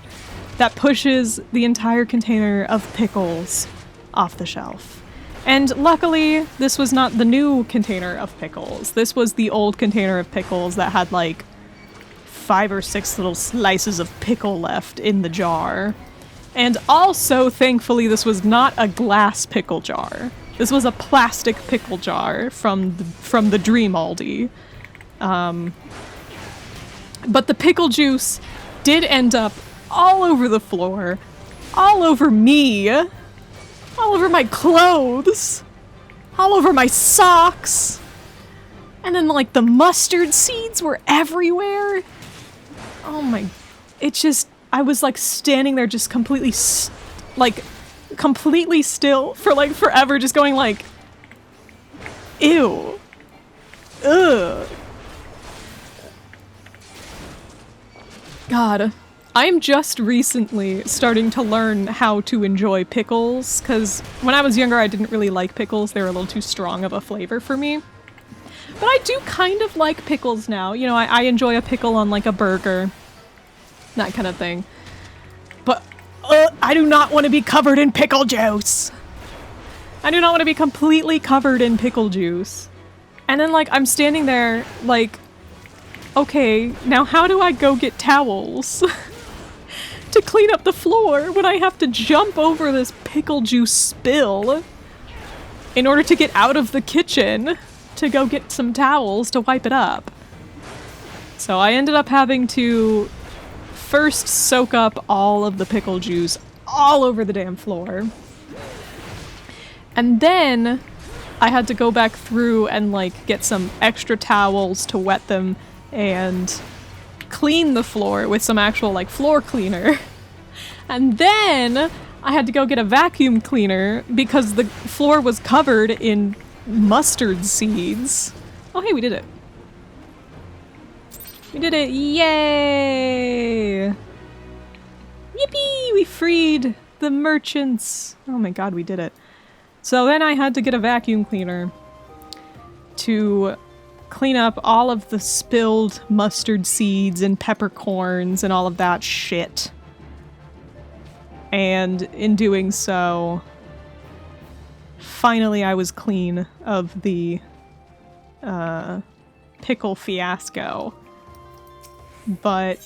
that pushes the entire container of pickles off the shelf. And luckily, this was not the new container of pickles. This was the old container of pickles that had like 5 or 6 little slices of pickle left in the jar. And also, thankfully, this was not a glass pickle jar. This was a plastic pickle jar from the Dream Aldi. But the pickle juice did end up all over the floor, all over me, all over my clothes, all over my socks, and then like the mustard seeds were everywhere. Oh my, it just, I was like standing there just completely still for like forever, just going like, ew, ugh. God, I'm just recently starting to learn how to enjoy pickles, because when I was younger I didn't really like pickles. They were a little too strong of a flavor for me. But I do kind of like pickles now. You know, I enjoy a pickle on like a burger, that kind of thing. But I do not want to be covered in pickle juice. I do not want to be completely covered in pickle juice. And then like I'm standing there like, okay, now how do I go get towels to clean up the floor when I have to jump over this pickle juice spill in order to get out of the kitchen to go get some towels to wipe it up? So I ended up having to first soak up all of the pickle juice all over the damn floor. And then I had to go back through and like get some extra towels to wet them and clean the floor with some actual like floor cleaner. And then I had to go get a vacuum cleaner because the floor was covered in mustard seeds. Oh hey, we did it. We did it, yay! Yippee! We freed the merchants. Oh my god, we did it. So then I had to get a vacuum cleaner to clean up all of the spilled mustard seeds and peppercorns and all of that shit. And in doing so, finally I was clean of the pickle fiasco. But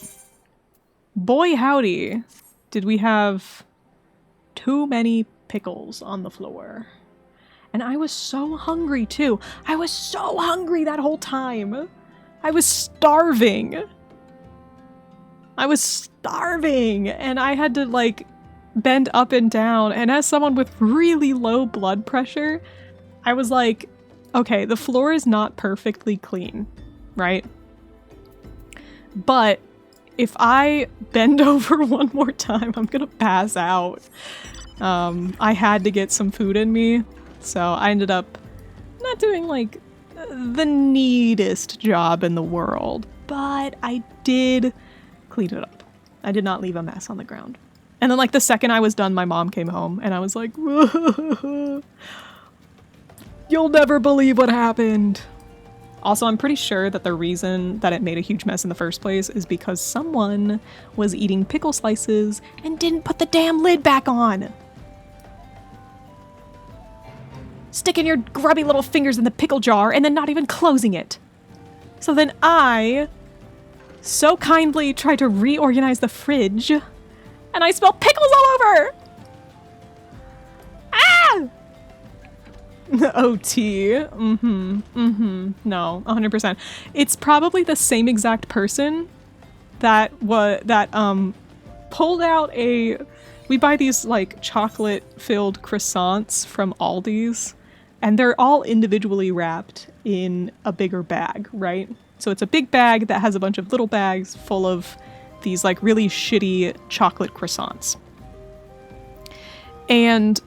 boy howdy, did we have too many pickles on the floor. And I was so hungry too. I was so hungry that whole time. I was starving. I was starving and I had to like bend up and down, and as someone with really low blood pressure, I was like, okay, the floor is not perfectly clean, right? But if I bend over one more time, I'm gonna pass out. I had to get some food in me, so I ended up not doing like the neatest job in the world, but I did clean it up. I did not leave a mess on the ground. And then like the second I was done, my mom came home and I was like, you'll never believe what happened. Also, I'm pretty sure that the reason that it made a huge mess in the first place is because someone was eating pickle slices and didn't put the damn lid back on. Sticking your grubby little fingers in the pickle jar and then not even closing it. So then I so kindly tried to reorganize the fridge and I smell pickles all over! Ah! OT. No, 100%. It's probably the same exact person that pulled out a... We buy these like chocolate-filled croissants from Aldi's, and they're all individually wrapped in a bigger bag, right? So it's a big bag that has a bunch of little bags full of these like really shitty chocolate croissants. And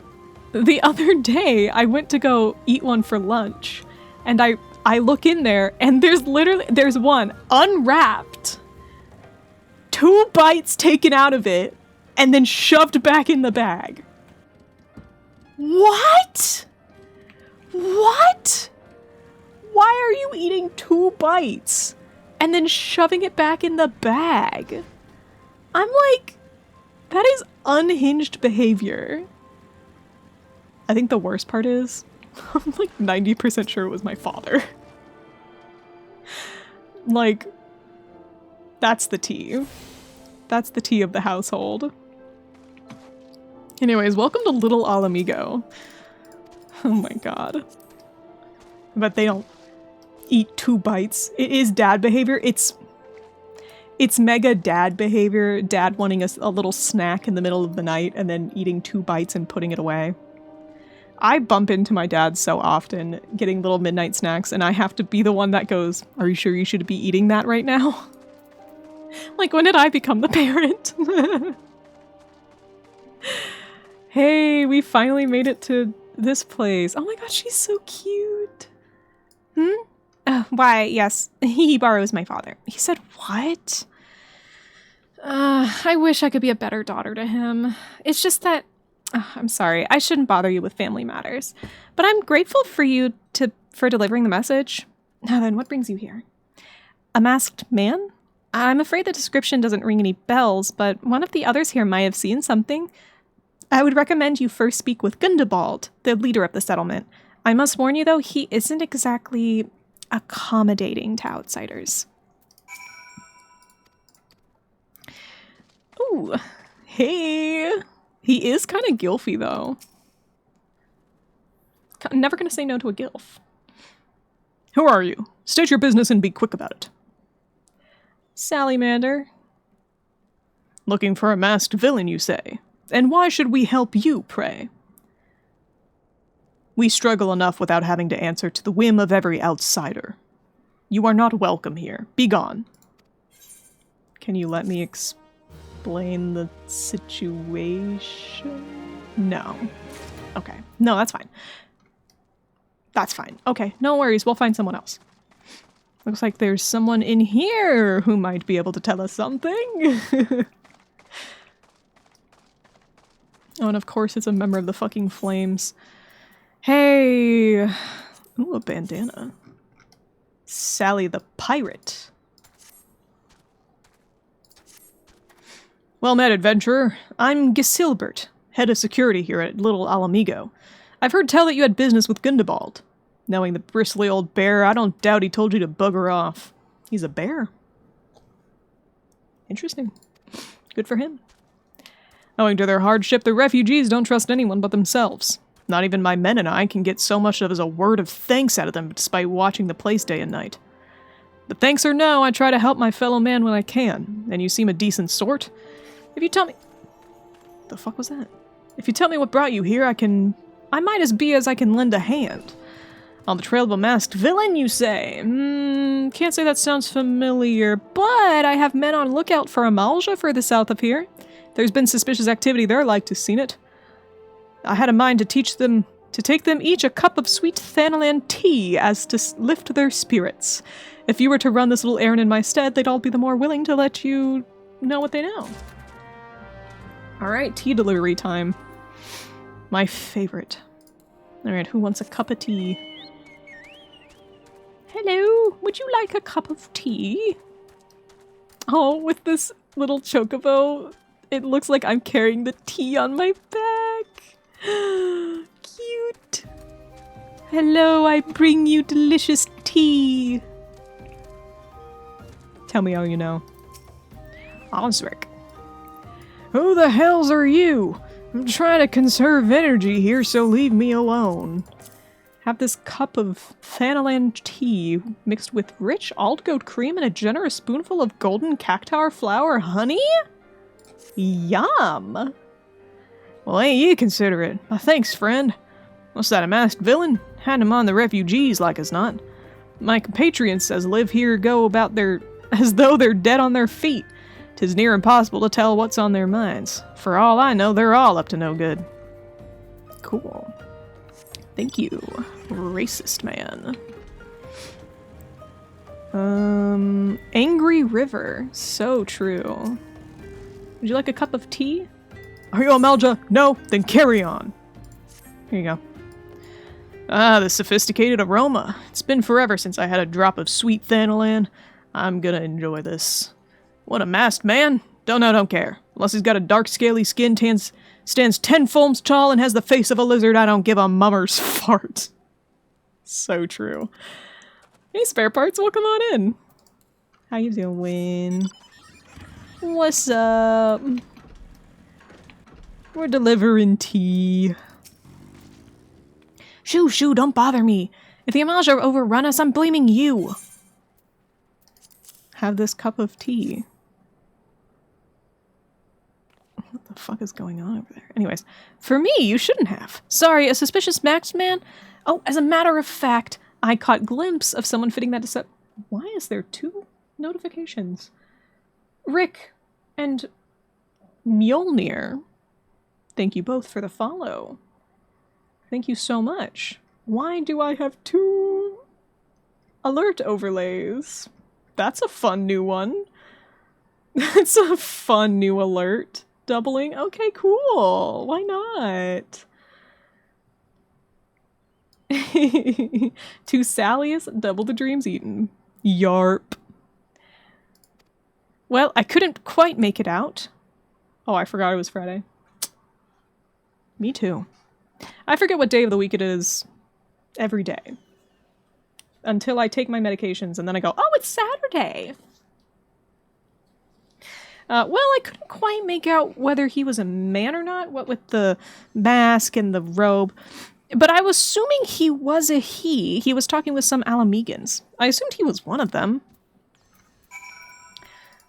the other day I went to go eat one for lunch and I look in there and there's one unwrapped, 2 bites taken out of it and then shoved back in the bag. What? What? Why are you eating 2 bites and then shoving it back in the bag? I'm like, that is unhinged behavior. I think the worst part is, I'm like 90% sure it was my father. Like, that's the tea. That's the tea of the household. Anyways, welcome to Little Alamigo. Oh my god. But they don't eat 2 bites. It is dad behavior. It's mega dad behavior. Dad wanting a little snack in the middle of the night and then eating 2 bites and putting it away. I bump into my dad so often getting little midnight snacks and I have to be the one that goes, "Are you sure you should be eating that right now?" Like, when did I become the parent? Hey, we finally made it to this place. Oh my god, she's so cute. Why, yes, he borrows my father. He said, what? I wish I could be a better daughter to him. It's just that, I'm sorry, I shouldn't bother you with family matters. But I'm grateful for you for delivering the message. Now then, what brings you here? A masked man? I'm afraid the description doesn't ring any bells, but one of the others here might have seen something. I would recommend you first speak with Gundabald, the leader of the settlement. I must warn you, though, he isn't exactly accommodating to outsiders. Ooh. Hey. He is kind of gilfy, though. Never gonna say no to a gilf. Who are you? State your business and be quick about it. Sallymander. Looking for a masked villain, you say? And why should we help you, pray? We struggle enough without having to answer to the whim of every outsider. You are not welcome here. Be gone. Can you let me explain the situation? No. Okay. No, that's fine. That's fine. Okay, no worries. We'll find someone else. Looks like there's someone in here who might be able to tell us something. Oh, and of course it's a member of the fucking Flames. Hey! Ooh, a bandana. Sally the Pirate. Well met, adventurer. I'm Gisilbert, head of security here at Little Alamigo. I've heard tell that you had business with Gundabald. Knowing the bristly old bear, I don't doubt he told you to bugger off. He's a bear. Interesting. Good for him. Owing to their hardship, the refugees don't trust anyone but themselves. Not even my men and I can get so much as a word of thanks out of them despite watching the place day and night. But thanks or no, I try to help my fellow man when I can, and you seem a decent sort. If you tell me... The fuck was that? If you tell me what brought you here, I might as be as I can lend a hand. On the trail of a masked villain, you say? Can't say that sounds familiar, but I have men on lookout for Amalja further south of here. There's been suspicious activity there, like to seen it. I had a mind to take them each a cup of sweet Thanalan tea as to lift their spirits. If you were to run this little errand in my stead, they'd all be the more willing to let you know what they know. Alright, tea delivery time. My favorite. Alright, who wants a cup of tea? Hello, would you like a cup of tea? Oh, with this little chocobo, it looks like I'm carrying the tea on my back. Cute. Hello, I bring you delicious tea. Tell me how you know. Osric. Who the hells are you? I'm trying to conserve energy here, so leave me alone. Have this cup of Thanalan tea mixed with rich Aldgoat cream and a generous spoonful of golden cactuar flower honey? Yum! Well, ain't you considerate. Thanks, friend. What's that, a masked villain? Had him on the refugees, like as not. My compatriots as live here go about as though they're dead on their feet. 'Tis near impossible to tell what's on their minds. For all I know, they're all up to no good. Cool. Thank you, racist man. Angry River. So true. Would you like a cup of tea? Are you Amalja? No? Then carry on. Here you go. Ah, the sophisticated aroma. It's been forever since I had a drop of sweet Thanalan. I'm gonna enjoy this. What, a masked man? Don't care. Unless he's got a dark scaly skin, stands 10 foams tall, and has the face of a lizard, I don't give a mummer's fart. So true. Hey, spare parts, welcome on in. How you doing? What's up? We're delivering tea. Shoo, don't bother me. If the Amalja overrun us, I'm blaming you. Have this cup of tea. What the fuck is going on over there? Anyways, for me, you shouldn't have. Sorry, a suspicious masked man? Oh, as a matter of fact, I caught a glimpse of someone fitting that Why is there 2 notifications? Rick and Mjolnir. Thank you both for the follow. Thank you so much. Why do I have 2 alert overlays? That's a fun new one. That's a fun new alert. Doubling? Okay, cool. Why not? 2 Sallys, double the dreams eaten. Yarp. Well, I couldn't quite make it out. Oh, I forgot it was Friday. Me too. I forget what day of the week it is every day. Until I take my medications and then I go, oh, it's Saturday. Well, I couldn't quite make out whether he was a man or not, what with the mask and the robe. But I was assuming he was a he. He was talking with some Alamegans. I assumed he was one of them.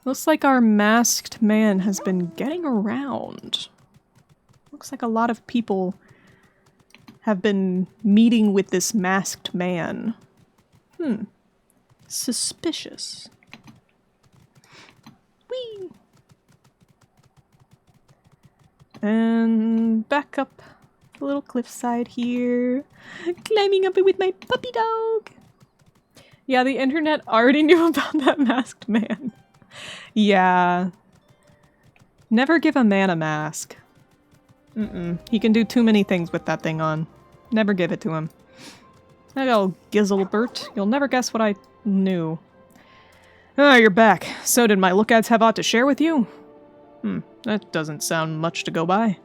Looks like our masked man has been getting around. Looks like a lot of people have been meeting with this masked man. Suspicious. Whee! And back up the little cliffside here. Climbing up it with my puppy dog. Yeah, the internet already knew about that masked man. Yeah. Never give a man a mask. He can do too many things with that thing on. Never give it to him. That old Gizelbert. You'll never guess what I knew. Ah, you're back. So did my lookouts have aught to share with you? That doesn't sound much to go by.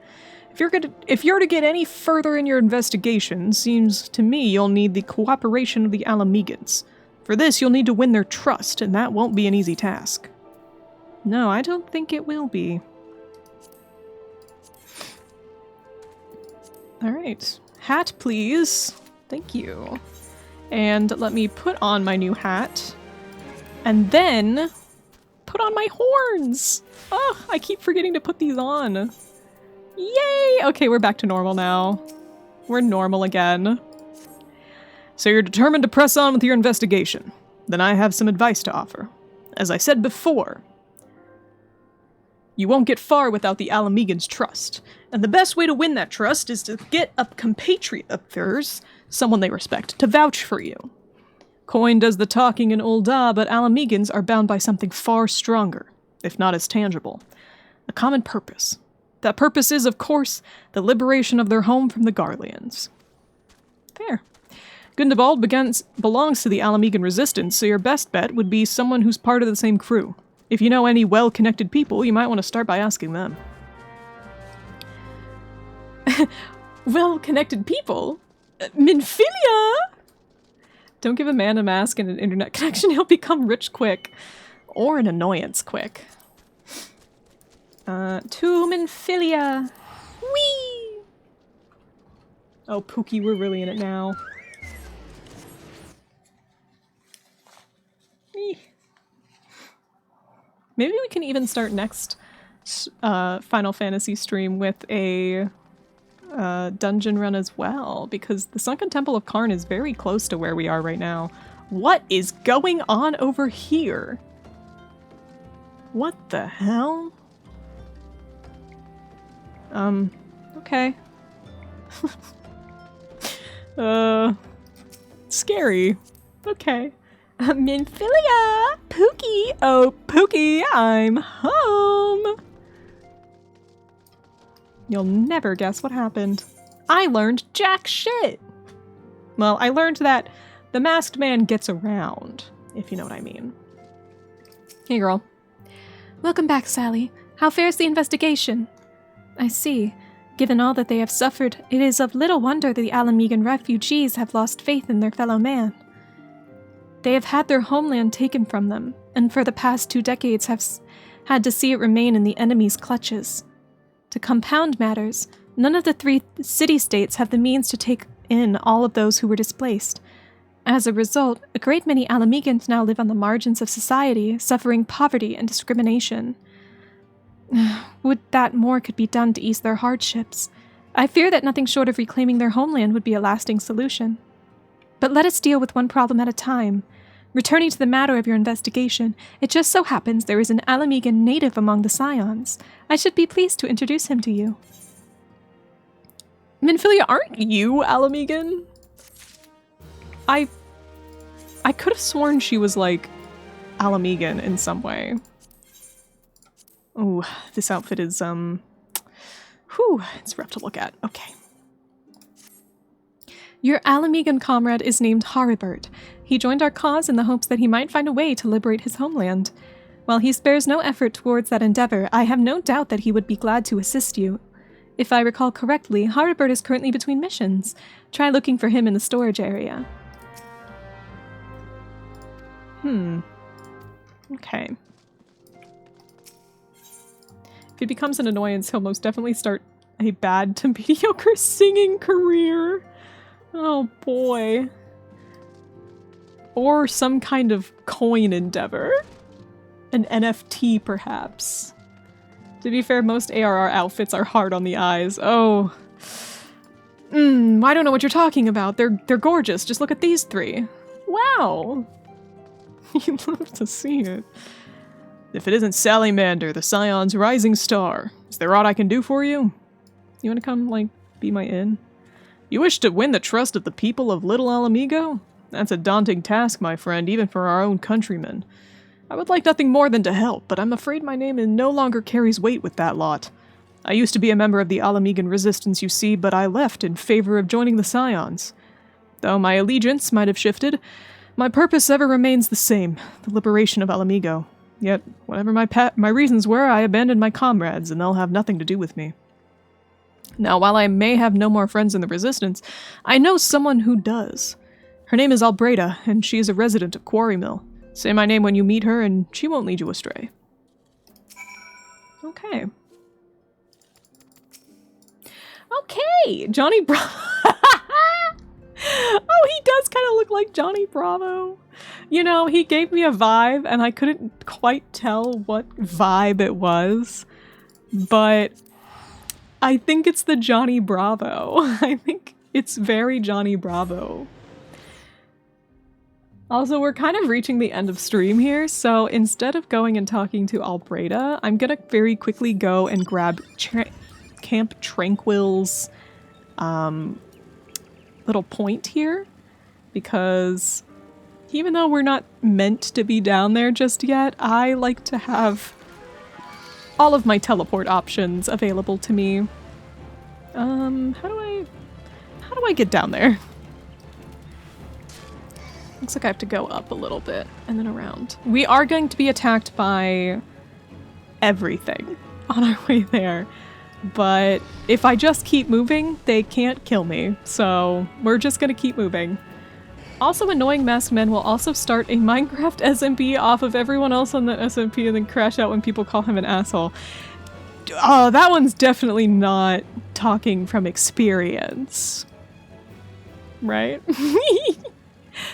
If you're to get any further in your investigation, seems to me you'll need the cooperation of the Alamegans. For this, you'll need to win their trust, and that won't be an easy task. No, I don't think it will be. Alright. Hat, please. Thank you. And let me put on my new hat. And then put on my horns! Oh, I keep forgetting to put these on. Yay! Okay, we're back to normal now. We're normal again. So you're determined to press on with your investigation. Then I have some advice to offer. As I said before, you won't get far without the Alamegans' trust. And the best way to win that trust is to get a compatriot of theirs, someone they respect, to vouch for you. Coin does the talking in Ul'dah, but Alamegans are bound by something far stronger, if not as tangible. A common purpose. That purpose is, of course, the liberation of their home from the Garleans. Fair. Gundabald belongs to the Alamegan resistance, so your best bet would be someone who's part of the same crew. If you know any well-connected people, you might want to start by asking them. Well-connected people? Minfilia? Don't give a man a mask and an internet connection, he'll become rich quick. Or an annoyance quick. To Minfilia! Whee! Oh, Pookie, we're really in it now. Eeh. Maybe we can even start next Final Fantasy stream with a dungeon run as well, because the Sunken Temple of Karn is very close to where we are right now. What is going on over here? What the hell? Okay. Scary. Okay. Minfilia! Pookie! Oh, Pookie, I'm home! You'll never guess what happened. I learned jack shit! Well, I learned that the masked man gets around, if you know what I mean. Hey, girl. Welcome back, Sally. How fares the investigation? I see. Given all that they have suffered, it is of little wonder the Alamegan refugees have lost faith in their fellow man. They have had their homeland taken from them, and for the past 2 decades have had to see it remain in the enemy's clutches. To compound matters, none of the 3 city-states have the means to take in all of those who were displaced. As a result, a great many Alamegans now live on the margins of society, suffering poverty and discrimination. Would that more could be done to ease their hardships. I fear that nothing short of reclaiming their homeland would be a lasting solution. But let us deal with one problem at a time. Returning to the matter of your investigation, it just so happens there is an Alamegan native among the Scions. I should be pleased to introduce him to you. Minfilia, aren't you Alamegan? I could have sworn she was, like, Alamegan in some way. Ooh, this outfit is, it's rough to look at. Okay. Your Alamegan comrade is named Haribert. He joined our cause in the hopes that he might find a way to liberate his homeland. While he spares no effort towards that endeavor, I have no doubt that he would be glad to assist you. If I recall correctly, Haribert is currently between missions. Try looking for him in the storage area. Okay. he becomes an annoyance, he'll most definitely start a bad to mediocre singing career. Oh boy. Or some kind of coin endeavor. An NFT, perhaps. To be fair, most ARR outfits are hard on the eyes. Oh. I don't know what you're talking about. They're gorgeous. Just look at these three. Wow. You'd love to see it. If it isn't Salamander, the Scion's rising star, is there aught I can do for you? You want to come, like, be my in? You wish to win the trust of the people of Little Alamigo? That's a daunting task, my friend, even for our own countrymen. I would like nothing more than to help, but I'm afraid my name no longer carries weight with that lot. I used to be a member of the Alamigan resistance, you see, but I left in favor of joining the Scions. Though my allegiance might have shifted, my purpose ever remains the same, the liberation of Alamigo. Yet, whatever my reasons were, I abandoned my comrades, and they'll have nothing to do with me. Now, while I may have no more friends in the resistance, I know someone who does. Her name is Albreda, and she is a resident of Quarry Mill. Say my name when you meet her, and she won't lead you astray. Okay. Okay, Johnny Bravo. Oh, he does kind of look like Johnny Bravo. You know, he gave me a vibe, and I couldn't quite tell what vibe it was, but I think it's the Johnny Bravo. I think it's very Johnny Bravo. Also, we're kind of reaching the end of stream here, so instead of going and talking to Albreda, I'm gonna very quickly go and grab Camp Tranquil's little point here, because even though we're not meant to be down there just yet, I like to have all of my teleport options available to me. How do I get down there? Looks like I have to go up a little bit and then around. We are going to be attacked by everything on our way there, but if I just keep moving, they can't kill me, so we're just gonna keep moving. Also, annoying masked men will also start a Minecraft SMP off of everyone else on the SMP and then crash out when people call him an asshole. That one's definitely not talking from experience. Right?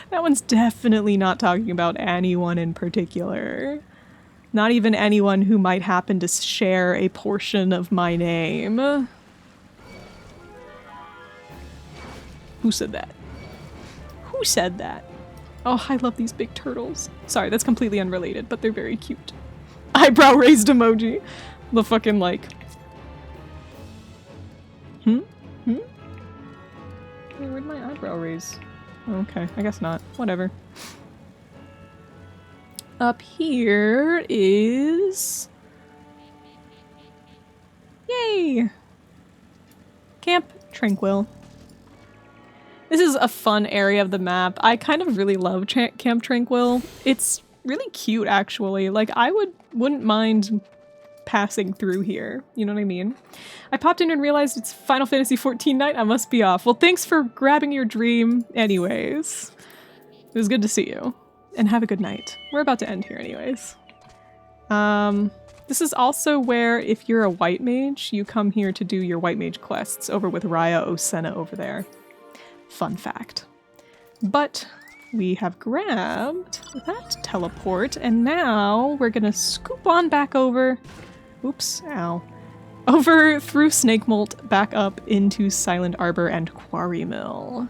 That one's definitely not talking about anyone in particular. Not even anyone who might happen to share a portion of my name. Who said that? Who said that? Oh, I love these big turtles. Sorry, that's completely unrelated, but they're very cute. Eyebrow raised emoji. The fucking like. Hey, where'd my eyebrow raise? Okay, I guess not. Whatever. Up here is... Yay! Camp Tranquil. This is a fun area of the map. I kind of really love Camp Tranquil. It's really cute, actually. Like, I wouldn't mind passing through here. You know what I mean? I popped in and realized it's Final Fantasy XIV night. I must be off. Well, thanks for grabbing your dream anyways. It was good to see you. And have a good night. We're about to end here anyways. This is also where, if you're a white mage, you come here to do your white mage quests over with Raya Osena over there. Fun fact. But we have grabbed that teleport, and now we're gonna scoop on back over. Oops, ow. Over through Snake Molt, back up into Silent Arbor and Quarry Mill.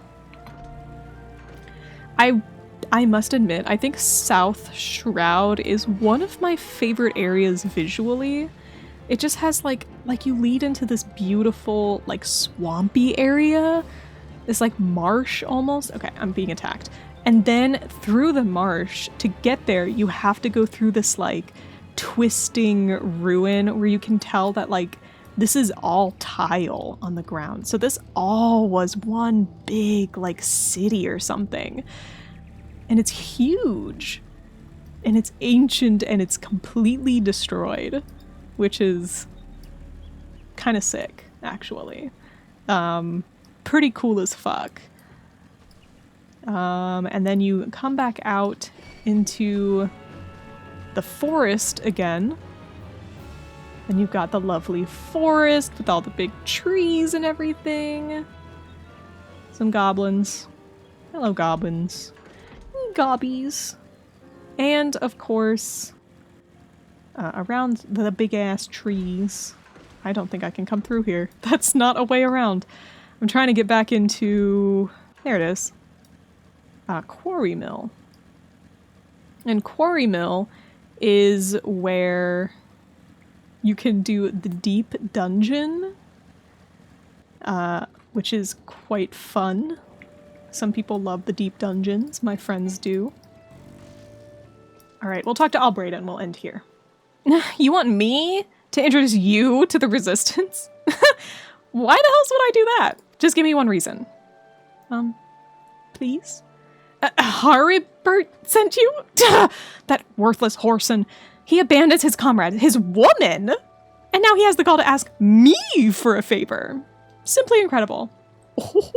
I must admit, I think South Shroud is one of my favorite areas visually. It just has like you lead into this beautiful, like, swampy area. This like marsh almost. Okay, I'm being attacked. And then through the marsh, to get there, you have to go through this like twisting ruin where you can tell that like this is all tile on the ground. So this all was one big like city or something. And it's huge. And it's ancient and it's completely destroyed, which is kind of sick, actually. Pretty cool as fuck. And then you come back out into the forest again. And you've got the lovely forest with all the big trees and everything. Some goblins. Hello, goblins. Gobbies. And, of course, around the big-ass trees. I don't think I can come through here. That's not a way around. I'm trying to get back into... There it is. Quarry Mill. And Quarry Mill is where you can do the deep dungeon, which is quite fun. Some people love the deep dungeons. My friends do. Alright, we'll talk to Albreda and we'll end here. You want me to introduce you to the Resistance? Why the hell would I do that? Just give me one reason. Please? Haribert sent you? That worthless whoreson. He abandons his comrade, his woman, and now he has the gall to ask me for a favor. Simply incredible. Oh,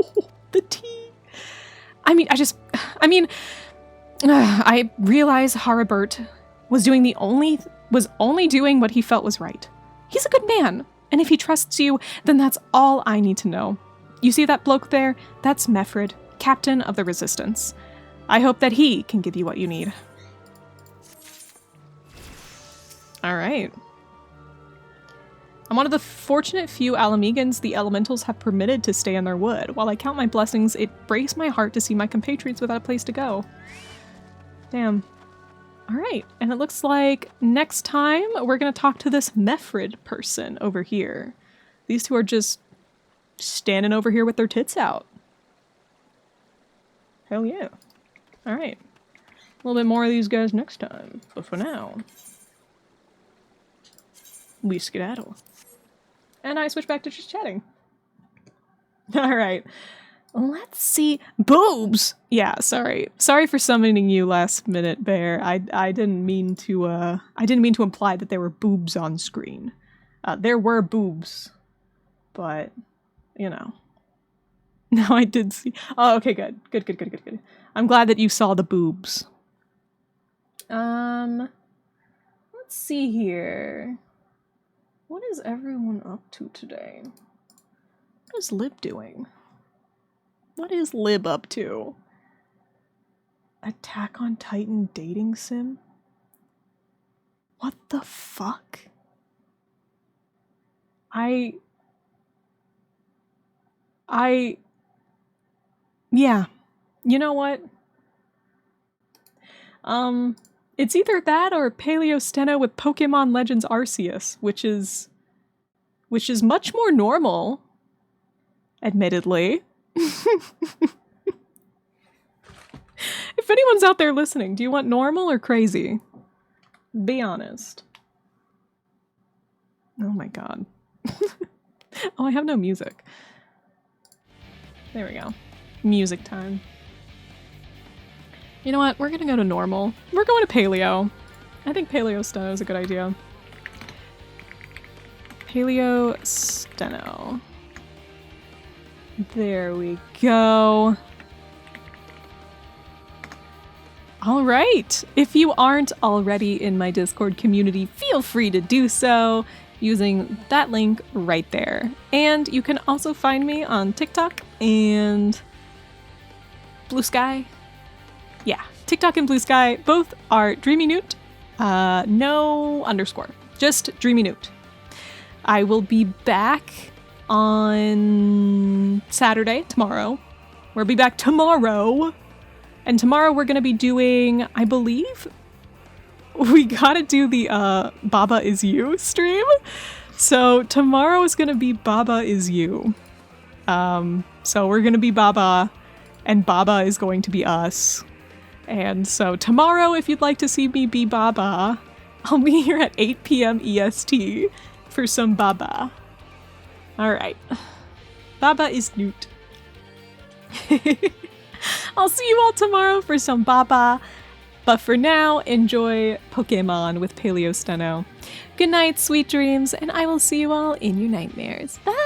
the tea. I realize Haribert was only doing what he felt was right. He's a good man, and if he trusts you, then that's all I need to know. You see that bloke there? That's Mefrid, captain of the Resistance. I hope that he can give you what you need. Alright. I'm one of the fortunate few Alamegans the elementals have permitted to stay in their wood. While I count my blessings, it breaks my heart to see my compatriots without a place to go. Damn. Alright, and it looks like next time we're gonna talk to this Mefrid person over here. These two are just standing over here with their tits out. Hell yeah. Alright. A little bit more of these guys next time, but for now, we skedaddle. And I switch back to just chatting. Alright. Let's see. Boobs! Yeah, sorry. Sorry for summoning you last minute, Bear. I didn't mean to imply that there were boobs on screen. There were boobs. But, you know. No, I did see. Oh, okay, good. Good. I'm glad that you saw the boobs. Let's see here. What is everyone up to today? What is Lib doing? What is Lib up to? Attack on Titan dating sim? What the fuck? Yeah. You know what? It's either that or Paleo Steno with Pokemon Legends Arceus, which is much more normal, admittedly. If anyone's out there listening, do you want normal or crazy? Be honest. Oh my god. Oh, I have no music. There we go. Music time. You know what? We're gonna go to normal. We're going to Paleo. I think Paleo Steno is a good idea. Paleo Steno. There we go. Alright! If you aren't already in my Discord community, feel free to do so using that link right there. And you can also find me on TikTok and Blue Sky. Yeah, TikTok and Blue Sky both are Dreamy Newt. No underscore, just Dreamy Newt. I will be back on Saturday, tomorrow. We'll be back tomorrow. And tomorrow we're going to be doing, I believe, we gotta do the Baba Is You stream. So tomorrow is going to be Baba Is You. So we're going to be Baba, and Baba is going to be us. And so tomorrow, if you'd like to see me be Baba, I'll be here at 8 p.m. EST for some Baba. Alright. Baba is Newt. I'll see you all tomorrow for some Baba. But for now, enjoy Pokemon with Paleo Steno. Good night, sweet dreams, and I will see you all in your nightmares. Bye!